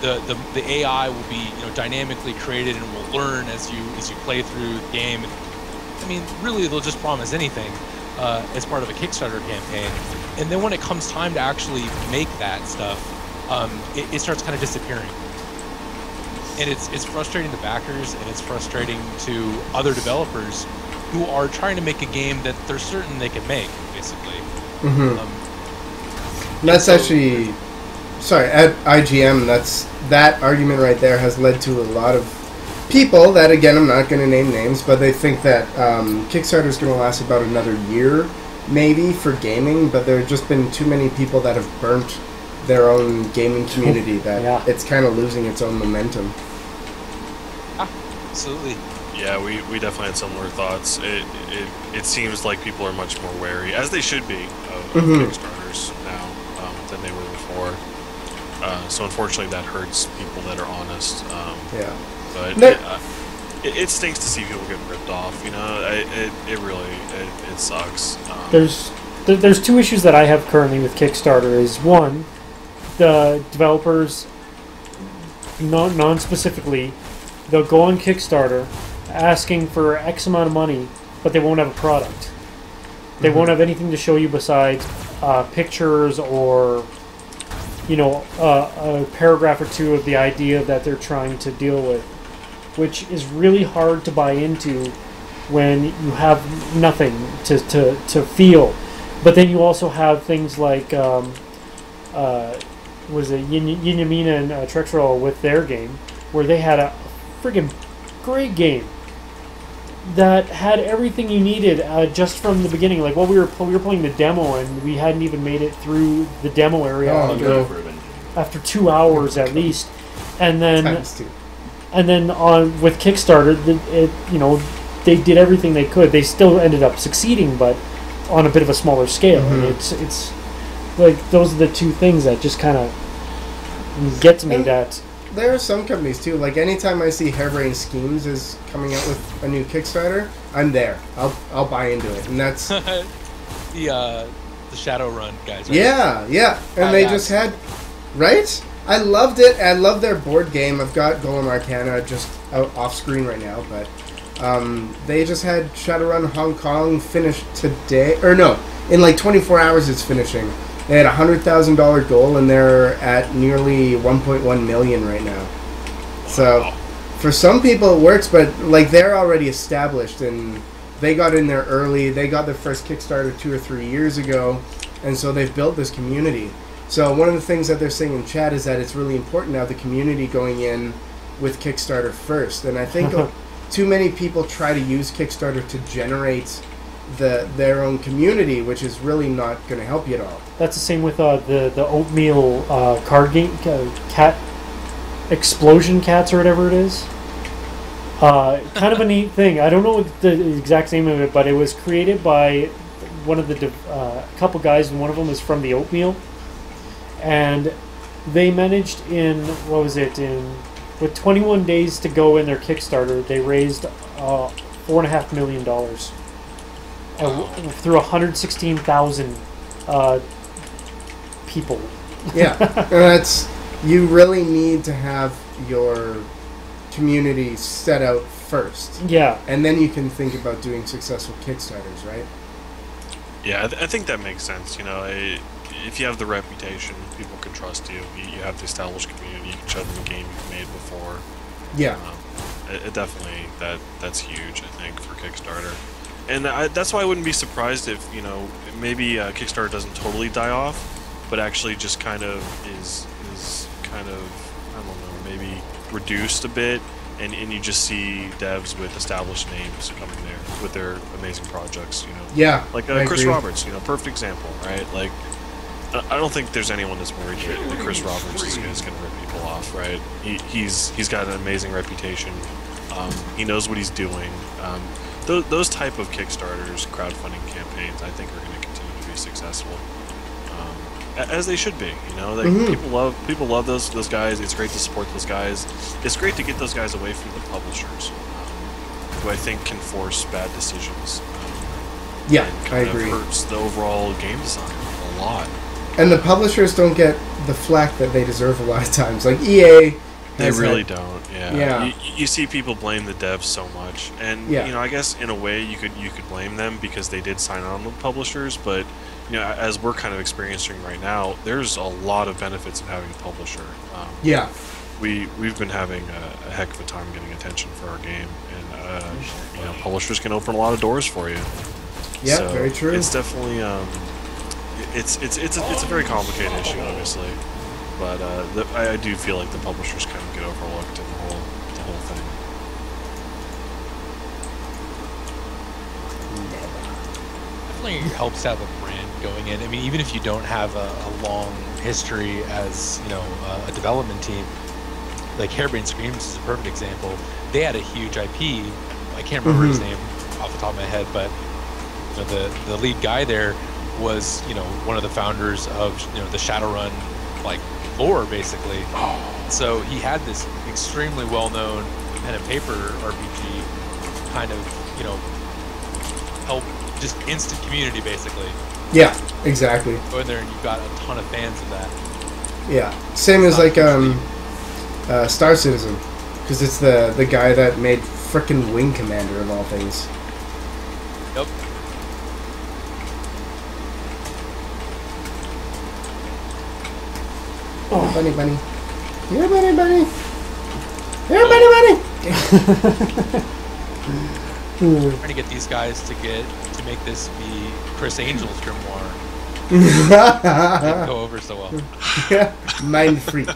And the AI will be, dynamically created and will learn as you play through the game. I mean, really, they'll just promise anything as part of a Kickstarter campaign, and then when it comes time to actually make that stuff, it starts kind of disappearing. And it's frustrating to backers, and it's frustrating to other developers who are trying to make a game that they're certain they can make, basically. That's actually sorry, at IGM, that argument right there has led to a lot of people that, again, I'm not going to name names, but they think that Kickstarter is going to last about another year, maybe, for gaming, but there have just been too many people that have burnt their own gaming community that it's kind of losing its own momentum. Absolutely. Yeah, we definitely had similar thoughts. It seems like people are much more wary, as they should be, of Kickstarters now than they were before. So unfortunately, that hurts people that are honest. But it stinks to see people get ripped off. You know, it really sucks. There's two issues that I have currently with Kickstarter. Is one, the developers, non-specifically, they'll go on Kickstarter asking for X amount of money, but they won't have a product. They won't have anything to show you besides pictures or, you know, a paragraph or two of the idea that they're trying to deal with, which is really hard to buy into when you have nothing to feel. But then you also have things like was it Yinyamina and Trexerol with their game, where they had a friggin' great game that had everything you needed just from the beginning. Like, well, we were playing the demo, and we hadn't even made it through the demo area after 2 hours at least, and then on with Kickstarter, you know, they did everything they could. They still ended up succeeding, but on a bit of a smaller scale. And it's like those are the two things that just kind of get to me. That there are some companies too. Like anytime I see Harebrained Schemes is coming out with a new Kickstarter, I'm there. I'll buy into it, and that's the Shadowrun guys. Right? Yeah, and they just had I loved it. I love their board game. I've got Golem Arcana just out off screen right now, but they just had Shadowrun Hong Kong finished today, or no, in like 24 hours it's finishing. They had a $100,000 goal, and they're at nearly 1.1 million right now. So, for some people it works, but like they're already established, and they got in there early. They got their first Kickstarter 2 or 3 years ago, and so they've built this community. So one of the things that they're saying in chat is that it's really important to have the community going in with Kickstarter first, and I think too many people try to use Kickstarter to generate their own community, which is really not going to help you at all. That's the same with the Oatmeal card game, Cat Explosion Cats or whatever it is. Kind of a neat thing. I don't know what the exact name of it, but it was created by one of the couple guys, and one of them is from the Oatmeal, and they managed with 21 days to go in their Kickstarter, they raised $4.5 million through 116,000 people. Yeah, and you really need to have your community set out first. Yeah, and then you can think about doing successful Kickstarters, right? Yeah, I think that makes sense. You know, if you have the reputation, people can trust you. You have the established community. You can show them a game you've made before. Yeah, it definitely that's huge. I think for Kickstarter. And that's why I wouldn't be surprised if, you know, maybe Kickstarter doesn't totally die off, but actually just kind of is kind of, I don't know, maybe reduced a bit, and you just see devs with established names coming there with their amazing projects, you know. Yeah, like Chris Roberts, you know, perfect example, right? Like, I don't think there's anyone that's worried that Chris Roberts is going to rip people off, right? He's got an amazing reputation. He knows what he's doing. Those type of Kickstarters, crowdfunding campaigns, I think are going to continue to be successful, as they should be. You know, people love those guys. It's great to support those guys. It's great to get those guys away from the publishers, who I think can force bad decisions. Yeah, and I kind agree. of hurts the overall game design a lot. And the publishers don't get the flack that they deserve a lot of times. Like EA. They really don't. Yeah. You see people blame the devs so much, and you know, I guess in a way you could blame them because they did sign on with publishers. But you know, as we're kind of experiencing right now, there's a lot of benefits of having a publisher. We've been having a heck of a time getting attention for our game, and you know, publishers can open a lot of doors for you. Yeah, so very true. It's definitely it's a very complicated issue, obviously. But I do feel like the publishers kind of get overlooked in the whole thing. Definitely helps to have a brand going in. I mean, even if you don't have a long history as, you know, a development team, like Harebrained Schemes is a perfect example. They had a huge IP. I can't remember his name off the top of my head, but you know, the lead guy there was, you know, one of the founders of, you know, the Shadowrun like lore basically. So he had this extremely well-known pen and paper RPG kind of, you know, help just instant community basically. Yeah, exactly. Go in there and you've got a ton of fans of that. Yeah, same as like Star Citizen, because it's the guy that made frickin' Wing Commander of all things. Yep. Oh, bunny, bunny. Here, bunny, bunny. Here, bunny, bunny. Trying to get these guys to make this be Chris Angel's Grimoire. Didn't go over so well. Yeah, Mind Freak.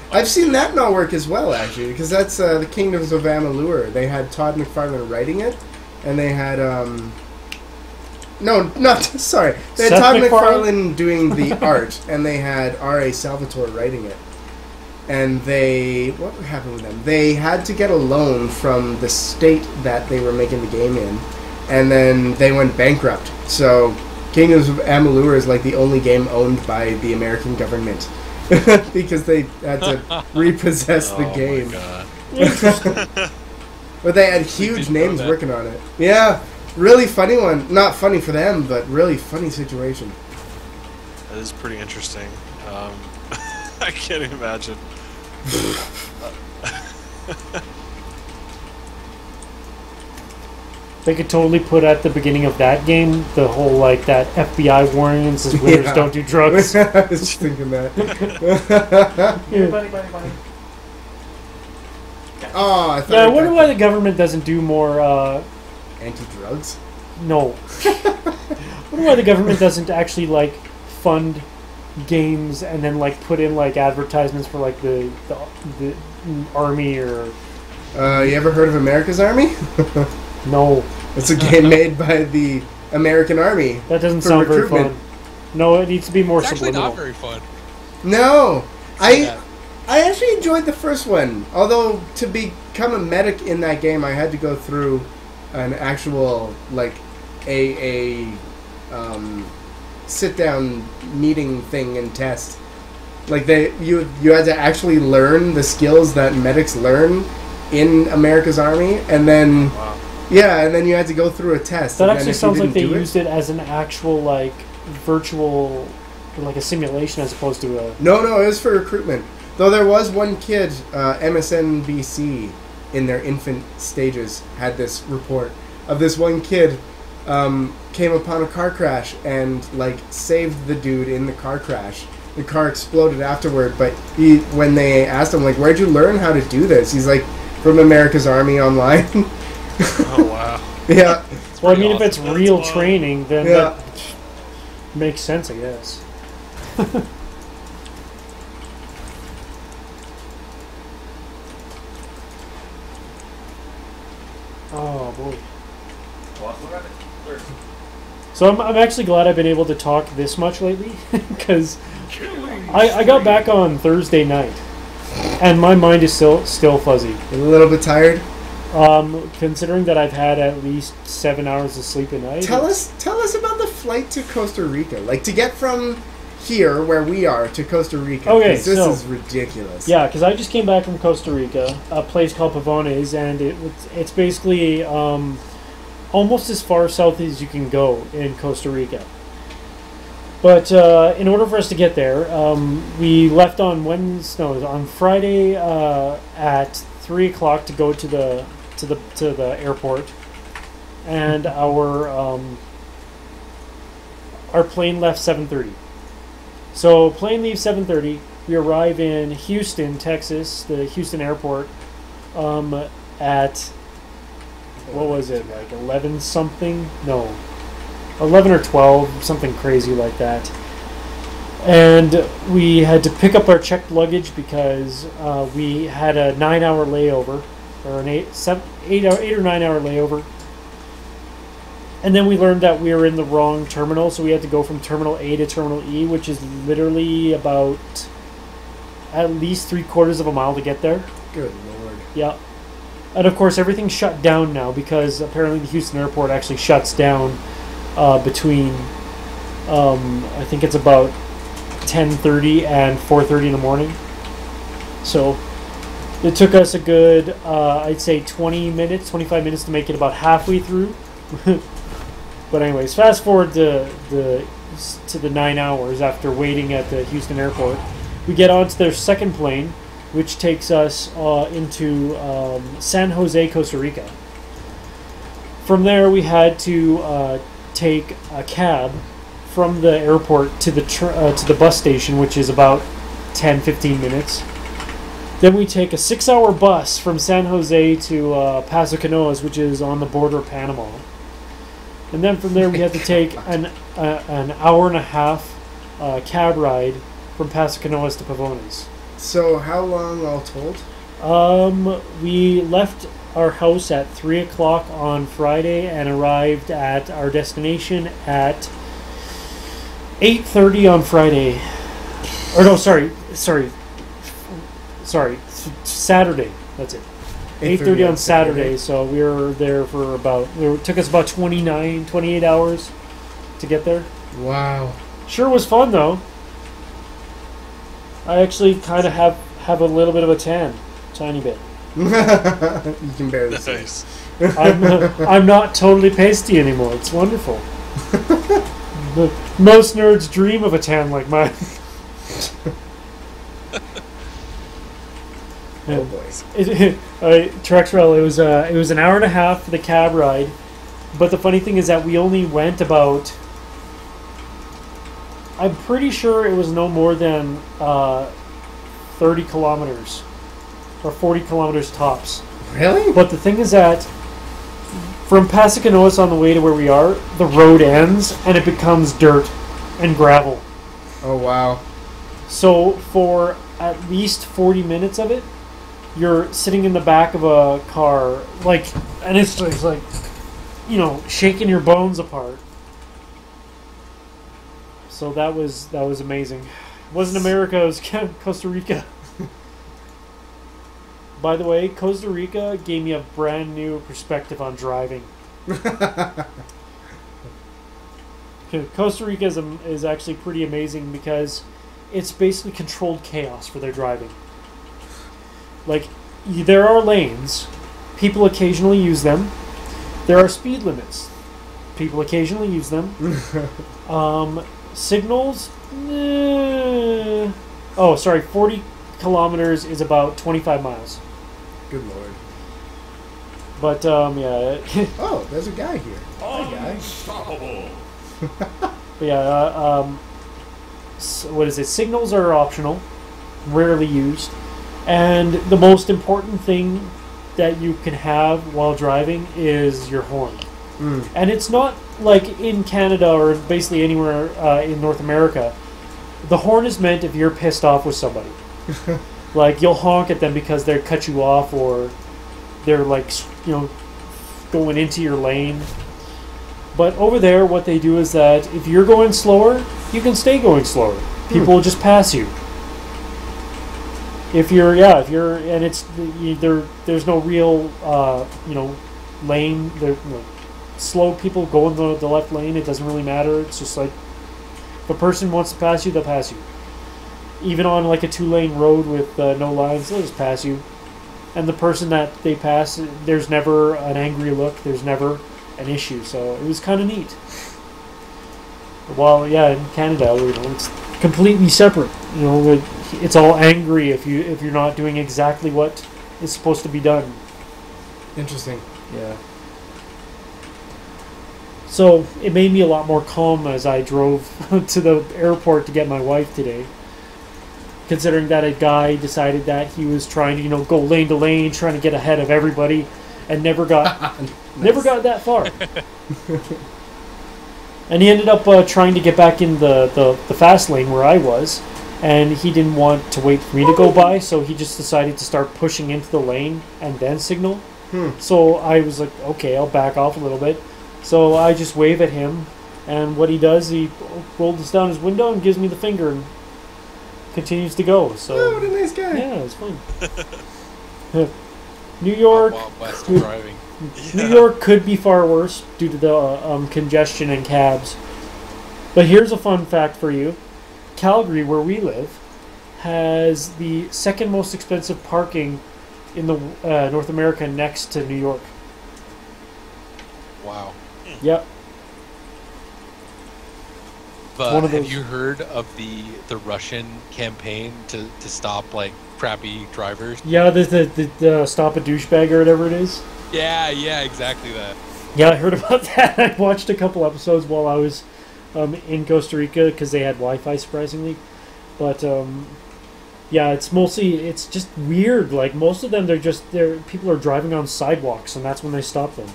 I've seen that not work as well, actually, because that's the Kingdoms of Amalur. They had Todd McFarlane writing it, and they had no, not sorry. They had Seth Todd MacFarlane? McFarlane doing the art, and they had R.A. Salvatore writing it. And what happened with them? They had to get a loan from the state that they were making the game in, and then they went bankrupt. So Kingdoms of Amalur is like the only game owned by the American government. Because they had to repossess the game. My God. But they had huge names working on it. Yeah, really funny one. Not funny for them, but really funny situation. That is pretty interesting. I can't even imagine. They could totally put at the beginning of that game the whole like that FBI warnings as winners don't do drugs. I was thinking that. Yeah. Buddy. Oh, I thought Yeah, I wonder why the government doesn't do more. Anti-drugs? No. I wonder why the government doesn't actually like fund games and then like put in like advertisements for like the army or. You ever heard of America's Army? No. It's a game made by the American Army. That doesn't for sound very recruitment. fun. No, it needs to be more It's actually subliminal. not very fun. No, See I actually enjoyed the first one. Although to become a medic in that game, I had to go through an actual like a sit down meeting thing and test. Like you had to actually learn the skills that medics learn in America's Army, and then and then you had to go through a test. That and actually then if you sounds like they didn't do used it as an actual like virtual, like a simulation as opposed to a. No, it was for recruitment. Though there was one kid, MSNBC, in their infant stages, had this report of this one kid came upon a car crash and like saved the dude in the car crash. The car exploded afterward, but when they asked him like, "Where'd you learn how to do this?" He's like, "From America's Army Online." Oh wow. Yeah. Well, I mean, awesome. if it's real That's training, then Yeah. that makes sense, I guess. Oh boy. So I'm actually glad I've been able to talk this much lately, because I got back on Thursday night, and my mind is still fuzzy. A little bit tired. Considering that I've had at least 7 hours of sleep a night. Tell us about the flight to Costa Rica. Like to get from here where we are to Costa Rica. Okay, 'cause this so- is ridiculous. Yeah, because I just came back from Costa Rica, a place called Pavones, and it's basically almost as far south as you can go in Costa Rica. But in order for us to get there, we left on on Friday at 3 o'clock to go to the airport, and our plane left 7:30. So plane leaves 7:30. We arrive in Houston, Texas, the Houston airport, at what was it, like 11 something? No, 11 or 12, something crazy like that. And we had to pick up our checked luggage because we had a 9-hour layover, or an 8 or 9 hour layover. And then we learned that we were in the wrong terminal, so we had to go from Terminal A to Terminal E, which is literally about at least 3/4 of a mile to get there. Good lord. Yeah. And of course, everything's shut down now because apparently the Houston airport actually shuts down between, I think it's about 10:30 and 4:30 in the morning. So it took us a good, I'd say 20 minutes, 25 minutes to make it about halfway through. But anyways, fast forward to the 9 hours after waiting at the Houston airport. We get onto their second plane, which takes us into San Jose, Costa Rica. From there, we had to take a cab from the airport to the bus station, which is about 10-15 minutes. Then we take a 6-hour bus from San Jose to Paso Canoas, which is on the border of Panama. And then from there, we had to take an hour and a half cab ride from Paso Canoas to Pavones. So how long all told? We left our house at 3 o'clock on Friday and arrived at our destination at 8:30 on Friday. Or no, sorry, Saturday. That's it. 8:30 on Saturday. So we were there for it took us about 28 hours to get there. Wow. Sure was fun though. I actually kind of have a little bit of a tan, tiny bit. You can barely see. Nice. I'm not totally pasty anymore. It's wonderful. Most nerds dream of a tan like mine. Oh boy. Trexrel, it was an hour and a half for the cab ride, but the funny thing is that we only went about, I'm pretty sure it was no more than 30 kilometers or 40 kilometers tops. Really? But the thing is that from Paso Canoas on the way to where we are, the road ends and it becomes dirt and gravel. Oh wow. So for at least 40 minutes of it, you're sitting in the back of a car, and it's like, shaking your bones apart. So that was amazing. It wasn't America, it was Costa Rica. By the way, Costa Rica gave me a brand new perspective on driving. Costa Rica is actually pretty amazing because it's basically controlled chaos for their driving. There are lanes. People occasionally use them. There are speed limits. People occasionally use them. Signals? 40 kilometers is about 25 miles. Good lord. But, yeah. Oh, there's a guy here. Hi, guy. Unstoppable. But yeah, what is it? Signals are optional, rarely used. And the most important thing that you can have while driving is your horn. Mm. And it's not like in Canada or basically anywhere in North America. The horn is meant if you're pissed off with somebody. You'll honk at them because they cut you off or they're going into your lane. But over there, what they do is that if you're going slower, you can stay going slower. People will just pass you. There's no real, lane. Slow people go in the left lane. It doesn't really matter. It's just like, if a person wants to pass you, they'll pass you. Even on a 2-lane road with no lines, they'll just pass you. And the person that they pass, there's never an angry look. There's never an issue. So it was kind of neat. While in Canada, it's completely separate. It's all angry if you're not doing exactly what is supposed to be done. Interesting. Yeah. So it made me a lot more calm as I drove to the airport to get my wife today. Considering that a guy decided that he was trying to, go lane to lane, trying to get ahead of everybody, and never got that far. And he ended up trying to get back in the fast lane where I was, and he didn't want to wait for me to go by, so he just decided to start pushing into the lane and then signal. So I was like, okay, I'll back off a little bit. So I just wave at him, and what he does, he rolls down his window and gives me the finger and continues to go. So Oh, what a nice guy. yeah, it's fun. New York. Wild West driving. New York could be far worse due to the congestion and cabs. But here's a fun fact for you. Calgary, where we live, has the second most expensive parking in the North America next to New York. Wow. Yep. But One of have those- you heard of the Russian campaign to stop like crappy drivers? Yeah, the stop a douchebag or whatever it is. Yeah, exactly that. Yeah, I heard about that. I watched a couple episodes while I was in Costa Rica because they had Wi-Fi, surprisingly. But yeah, it's just weird. Like most of them, people are driving on sidewalks, and that's when they stop them.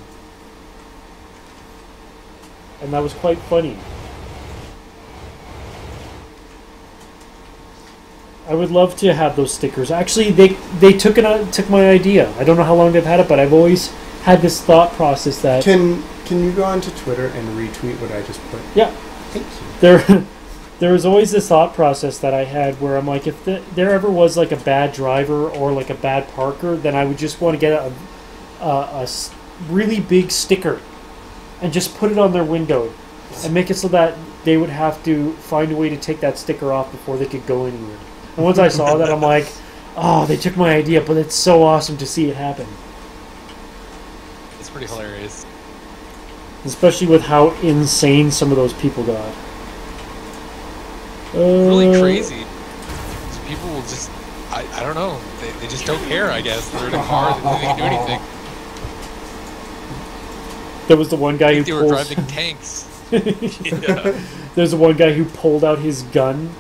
And that was quite funny. I would love to have those stickers. Actually, they took my idea. I don't know how long they've had it, but I've always had this thought process that Can you go onto Twitter and retweet what I just put? yeah, Thank you. there was always this thought process that I had where I'm like, if there ever was like a bad driver or like a bad parker, then I would just want to get a really big sticker and just put it on their window and make it so that they would have to find a way to take that sticker off before they could go anywhere. And once I saw that, I'm like, oh, they took my idea, but it's so awesome to see it happen. It's pretty hilarious. Especially with how insane some of those people got. Really crazy. People will just, I don't know, they just don't care, I guess. They're in a car, they can do anything. There was the one guy who They were driving tanks. There's the one guy who pulled out his gun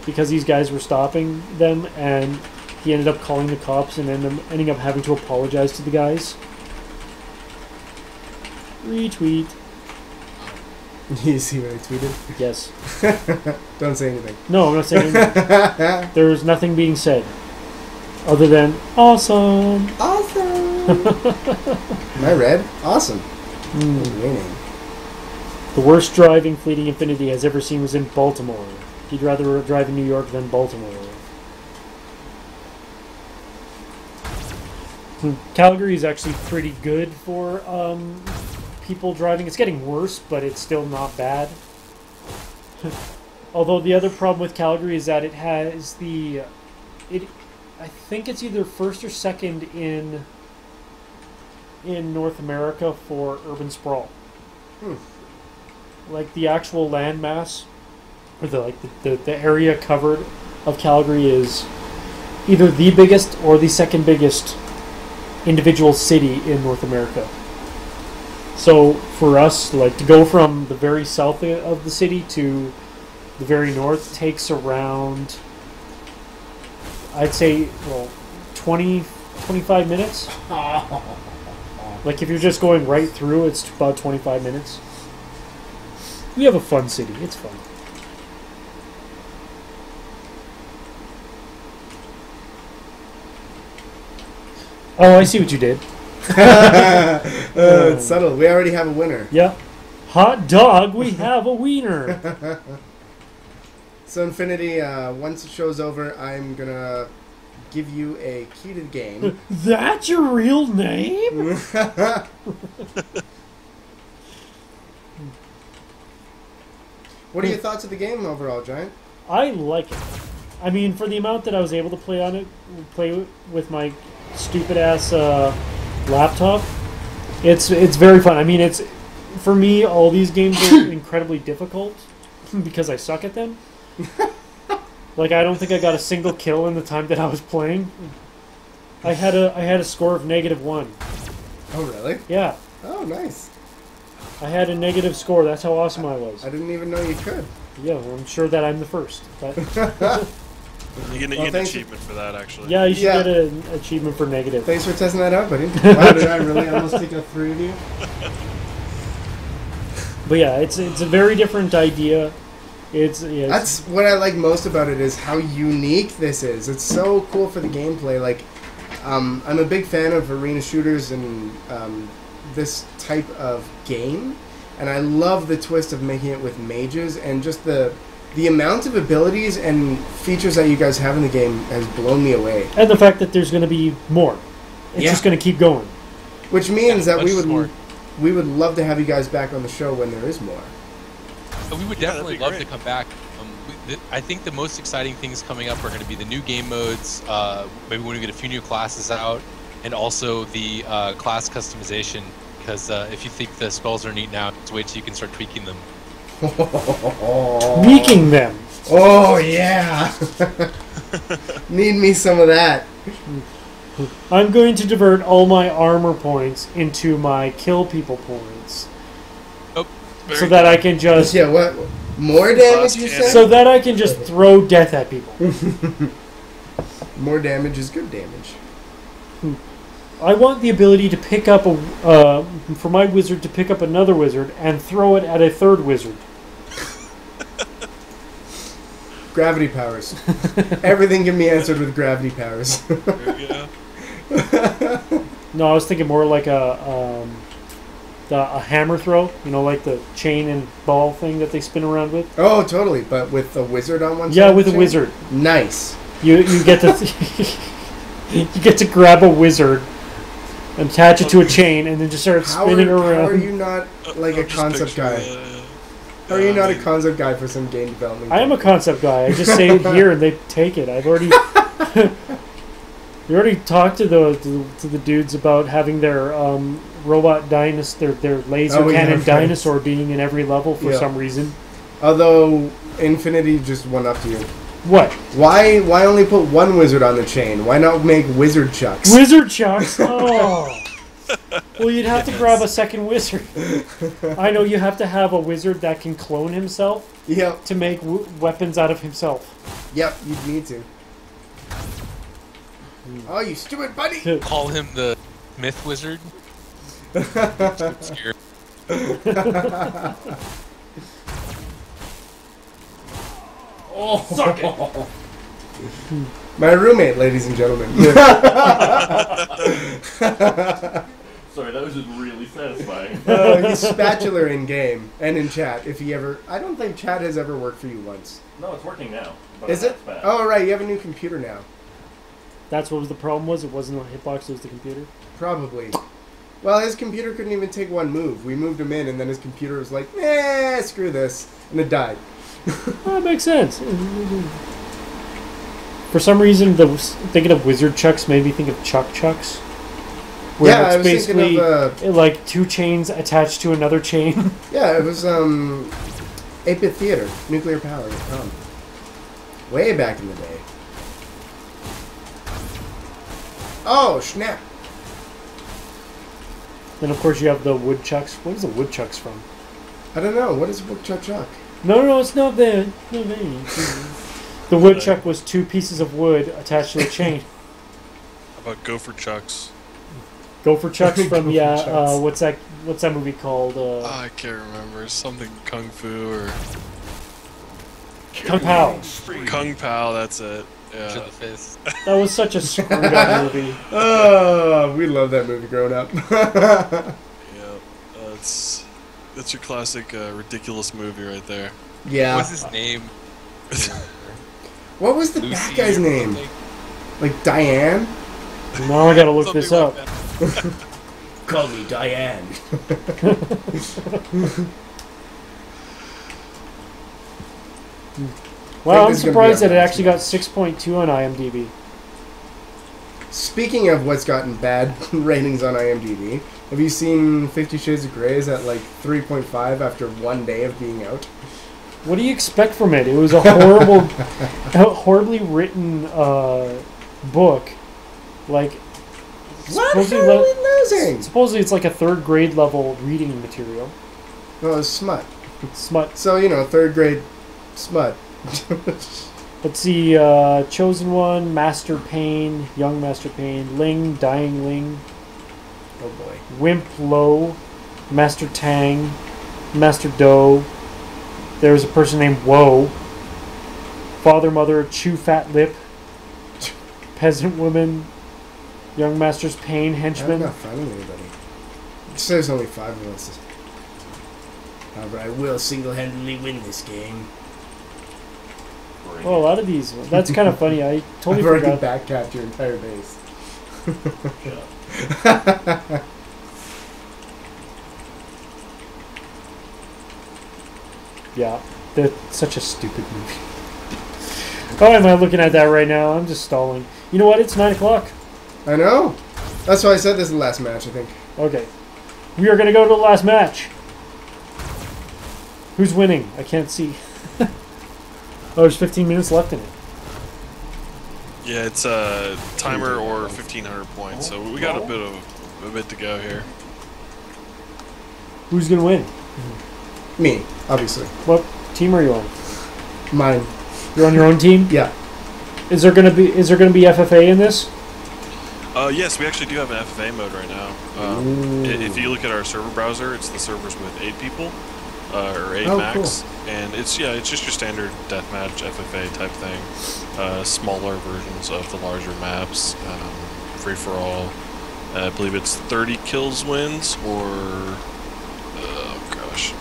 because these guys were stopping them, and he ended up calling the cops and ending up having to apologize to the guys. Retweet. You see what I tweeted? Yes. Don't say anything. No, I'm not saying anything. There's nothing being said other than awesome. Awesome. Am I red? Awesome. Winning. The worst driving Fleeting Infinity has ever seen was in Baltimore. He'd rather drive in New York than Baltimore. Calgary is actually pretty good for people driving. It's getting worse, but it's still not bad. Although the other problem with Calgary is that it has I think it's either first or second in North America for urban sprawl. Like the actual land mass, or the area covered of Calgary is either the biggest or the second biggest individual city in North America. So for us, like to go from the very south of the city to the very north takes around, I'd say, 25 minutes. Like if you're just going right through, it's about 25 minutes. We have a fun city. It's fun. Oh, I see what you did. It's subtle. We already have a winner. Yeah. Hot dog, we have a wiener. So Infinity, once the show's over, I'm gonna give you a key to the game. That's your real name? What are your thoughts of the game overall, Giant? I like it. I mean, for the amount that I was able to play with my stupid ass laptop, it's very fun. I mean, it's for me. All these games are incredibly difficult because I suck at them. Like, I don't think I got a single kill in the time that I was playing. I had a score of -1. Oh, really? Yeah, Oh, nice. I had a negative score. That's how awesome I was. I didn't even know you could. Yeah, well, I'm sure that I'm the first. But You get an thanks. achievement for that, actually. yeah, you should Yeah. get an achievement for negative. Thanks for testing that out, buddy. Wow, did I really almost take a 3 of you? But yeah, it's a very different idea. That's what I like most about it, is how unique this is. It's so cool for the gameplay. Like, I'm a big fan of arena shooters and this type of game, and I love the twist of making it with mages, and just the amount of abilities and features that you guys have in the game has blown me away. And the fact that there's going to be more. It's just going to keep going. Which means that we would love to have you guys back on the show when there is more. We would definitely love to come back. I think the most exciting things coming up are going to be the new game modes, maybe when we get a few new classes out, and also the class customization, because if you think the spells are neat now, just wait till you can start tweaking them. Tweaking them? Oh, yeah! Need me some of that. I'm going to divert all my armor points into my kill people points. So that I can just... Yeah, what? More damage, you said? So that I can just throw death at people. More damage is good damage. I want the ability to pick up for my wizard to pick up another wizard and throw it at a third wizard. Gravity powers. Everything can be answered with gravity powers. There you go. No, I was thinking more like a hammer throw, like the chain and ball thing that they spin around with. Oh, totally, but with a wizard on one side. Yeah, with a wizard. Nice. You get to you get to grab a wizard, attach it to a chain, and then just start spinning around. How are you not like a concept guy? How are you not a concept guy for some game development? I am a concept guy. I just say it here and they take it. I've already you already talked to the dudes about having their robot dinosaur, their laser cannon dinosaur being in every level for some reason. Although Infinity just went up to you. What? Why only put one wizard on the chain? Why not make wizard chucks? Wizard chucks? Oh. Well, you'd have to grab a second wizard. I know you have to have a wizard that can clone himself. Yep. To make weapons out of himself. Yep, you'd need to. Oh, you stupid buddy! Call him the Myth Wizard. Oh, suck it! My roommate, ladies and gentlemen. Sorry, that was just really satisfying. He's spatula in game and in chat. If he ever, I don't think chat has ever worked for you once. No, it's working now. But Is it? bad. Oh, right. You have a new computer now. That's what was the problem was? It wasn't a hitbox, it was the computer? Probably. Well, his computer couldn't even take one move. We moved him in, and then his computer was like, "Eh, screw this," and it died. That makes sense. For some reason, thinking of wizard chucks made me think of chuck chucks. Where Yeah, it's I was basically thinking of, like two chains attached to another chain. Yeah, it was 8-bit theater, nuclear power. Way back in the day. Oh, snap. Then, of course, you have the woodchucks. What is the woodchucks from? I don't know. What is woodchuck chuck? No, it's not there. No, the woodchuck was two pieces of wood attached to a chain. How about Gopher Chucks? Gopher Chucks from Chucks. what's that movie called? I can't remember. Something Kung Fu or Kung Pao. Kung Pao. That's it. Yeah. To the fist. That was such a screwed up movie. Oh, we loved that movie growing up. Yeah, that's your classic ridiculous movie right there. Yeah. What's his name? What was the Lucy bad guy's or name? something? Like Diane? Now I gotta look this up. Call me Diane. Wow, I'm this is gonna be surprised our that it last actually got 6.2 on IMDb. Speaking of what's gotten bad ratings on IMDb, have you seen 50 Shades of Grey is at like 3.5 after one day of being out? What do you expect from it? It was a horrible, horribly written book. Like, What? How are we losing? supposedly it's like a third grade level reading material. No, it's smut. It's smut. So, third grade smut. Let's see, Chosen One, Master Pain, Young Master Pain, Ling, Dying Ling, Oh boy. Wimp Low, Master Tang, Master Doe. There's a person named Woe. Father, Mother, Chew Fat Lip. Peasant Woman. Young Master's Pain, I'm Henchman. not finding anybody. It says only 5 of us. But I will single-handedly win this game. Oh, a lot of these. That's kind of funny. I totally I've already forgot. backcapped your entire base. Yeah, that's such a stupid movie. Oh, am I looking at that right now? I'm just stalling. You know what? It's 9 o'clock. I know. That's why I said this is the last match, I think. Okay. We are going to go to the last match. Who's winning? I can't see. Oh, there's 15 minutes left in it. Yeah, it's a timer or 1,500 points, so we got a bit to go here. Who's going to win? Me, obviously. What team are you on? Mine. You're on your own team? Yeah. Is there going to be FFA in this? Yes, we actually do have an FFA mode right now. If you look at our server browser, it's the servers with 8 people, or 8 max, cool. and it's just your standard deathmatch FFA type thing. Smaller versions of the larger maps, free for all. I believe it's 30 kills wins, or oh gosh,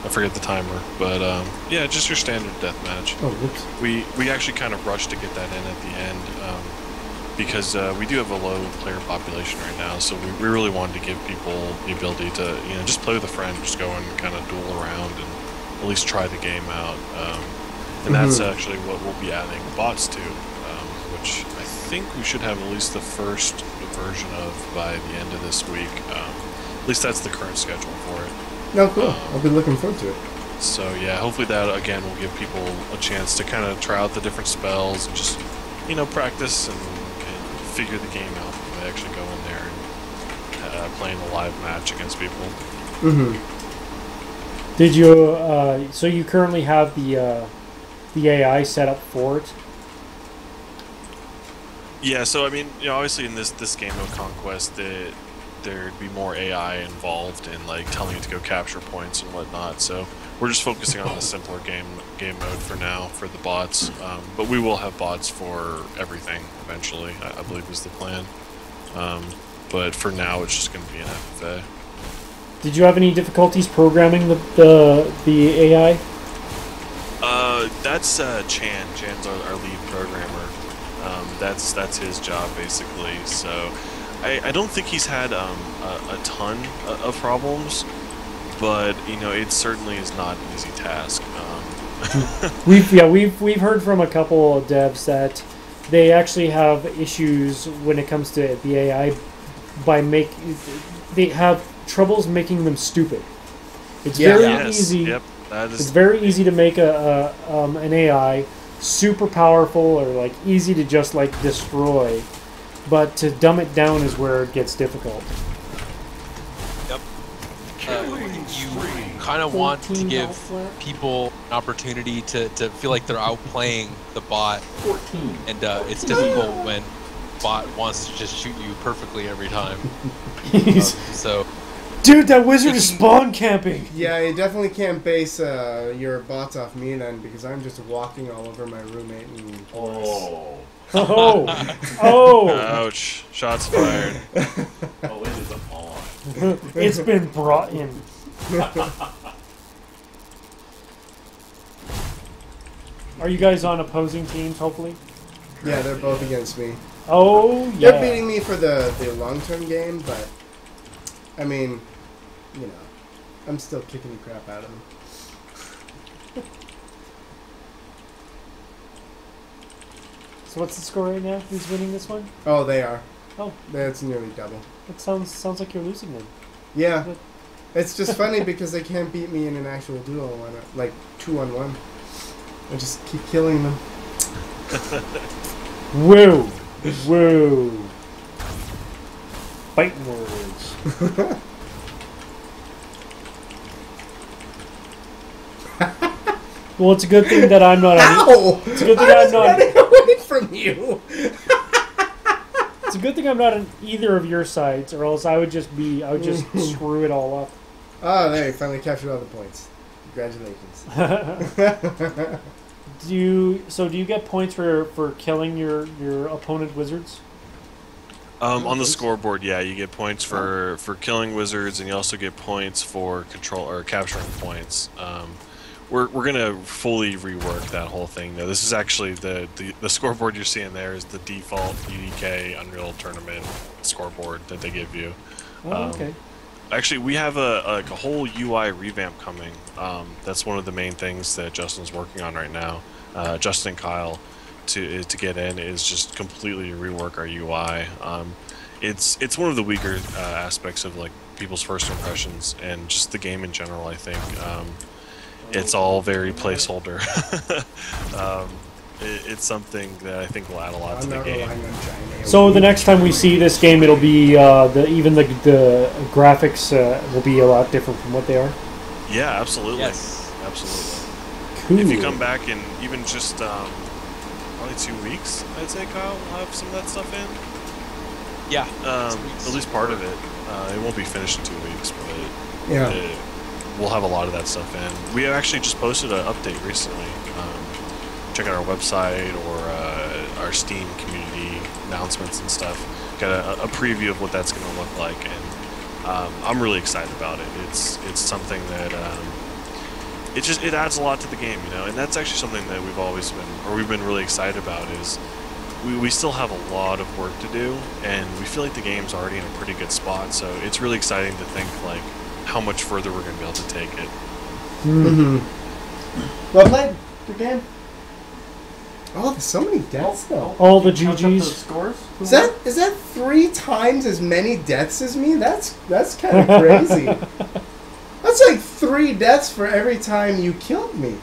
I forget the timer, but yeah, just your standard deathmatch. Oh, whoops. We actually kind of rushed to get that in at the end. Because we do have a low player population right now, so we really wanted to give people the ability to, just play with a friend, just go and kind of duel around and at least try the game out. And that's actually what we'll be adding bots to, which I think we should have at least the first version of by the end of this week. At least that's the current schedule for it. No, cool. I'll be looking forward to it. So yeah, hopefully that, again, will give people a chance to kind of try out the different spells and just, practice and figure the game out before they actually go in there and playing a live match against people. Did you? So you currently have the AI set up for it? Yeah. So I mean, obviously in this game of Conquest, there'd be more AI involved in like telling you to go capture points and whatnot. So we're just focusing on the simpler game mode for now for the bots. But we will have bots for everything eventually. I believe is the plan. But for now, it's just going to be an FFA. Did you have any difficulties programming the AI? That's Chan. Chan's our lead programmer. That's his job basically. So I don't think he's had a ton of problems. But it certainly is not an easy task. We've heard from a couple of devs that they actually have issues when it comes to the AI they have troubles making them stupid. It's very easy. Yep, it's very easy to make an AI super powerful or like easy to just like destroy, but to dumb it down is where it gets difficult. You kind of want to give people an opportunity to feel like they're outplaying the bot. 14. And it's difficult when bot wants to just shoot you perfectly every time. So, dude, that wizard is spawn camping. Yeah, you definitely can't base your bots off me then, because I'm just walking all over my roommate and Oh. Oh! Ouch! Shots fired. Oh, it is on. It's been brought in. Are you guys on opposing teams, hopefully? Yeah, they're both against me. Oh, yeah. They're beating me for the long-term game, but, I mean, I'm still kicking the crap out of them. So what's the score right now? Who's winning this one? Oh, they are. Oh. That's nearly double. It sounds like you're losing then. Yeah. It's just funny because they can't beat me in an actual duel, like 2-on-1. I just keep killing them. Whoa! Whoa! Fighting words. Well, it's a good thing that I'm not. Ow! It's a good thing I'm not running away from you. It's a good thing I'm not on either of your sides, or else I would just screw it all up. Oh, there, you finally captured all the points. Congratulations. Do you get points for killing your opponent wizards? On the scoreboard, yeah, you get points for killing wizards, and you also get points for control or capturing points. We're gonna fully rework that whole thing though. This is actually the scoreboard you're seeing there is the default UDK Unreal Tournament scoreboard that they give you. Oh, okay. Actually, we have a whole UI revamp coming. That's one of the main things that Justin's working on right now. Justin and Kyle to get in is just completely rework our UI. It's one of the weaker aspects of like people's first impressions and just the game in general. I think it's all very placeholder. It's something that I think will add a lot to the game. So the next time we see this game, it'll be even the graphics will be a lot different from what they are. Yeah, absolutely. Yes. Absolutely. Cool. If you come back in even just probably 2 weeks, I'd say, Kyle, we'll have some of that stuff in. Yeah. At least part of it. It won't be finished in 2 weeks, but Yeah. We'll have a lot of that stuff in. We have actually just posted an update recently. Check out our website or our Steam community announcements and stuff. Got a preview of what that's going to look like, and I'm really excited about it. It's something that it adds a lot to the game, you know. And that's actually something that we've been really excited about. Is we still have a lot of work to do, and we feel like the game's already in a pretty good spot. So it's really exciting to think like how much further we're going to be able to take it. Mm-hmm. Well played. Good game. Oh, there's so many deaths though. All the Count up GGs. those scores? Is that 3 times as many deaths as me? That's kind of crazy. That's like 3 deaths for every time you killed me.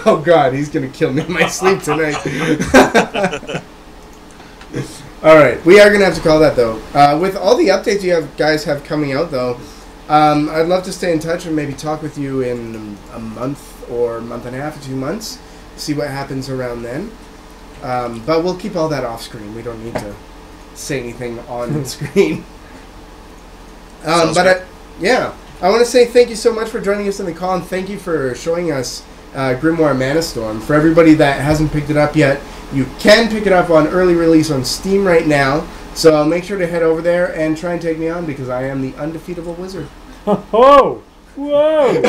Oh God, he's gonna kill me in my sleep tonight. All right, we are gonna have to call that though. With all the updates you guys have coming out though, I'd love to stay in touch and maybe talk with you in a month or month and a half or 2 months. See what happens around then. But we'll keep all that off screen. We don't need to say anything on screen. I want to say thank you so much for joining us on the call, and thank you for showing us Grimoire Manastorm. For everybody that hasn't picked it up yet, you can pick it up on early release on Steam right now. So make sure to head over there and try and take me on, because I am the undefeatable wizard. Oh! Whoa!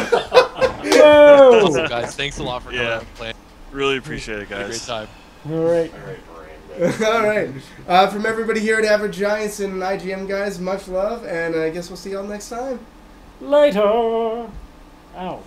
Whoa! Awesome, guys. Thanks a lot for coming out and playing. Really appreciate it, guys. Great time. All right. All right. From everybody here at Average Giants and IGM, guys, much love, and I guess we'll see y'all next time. Later. Ow.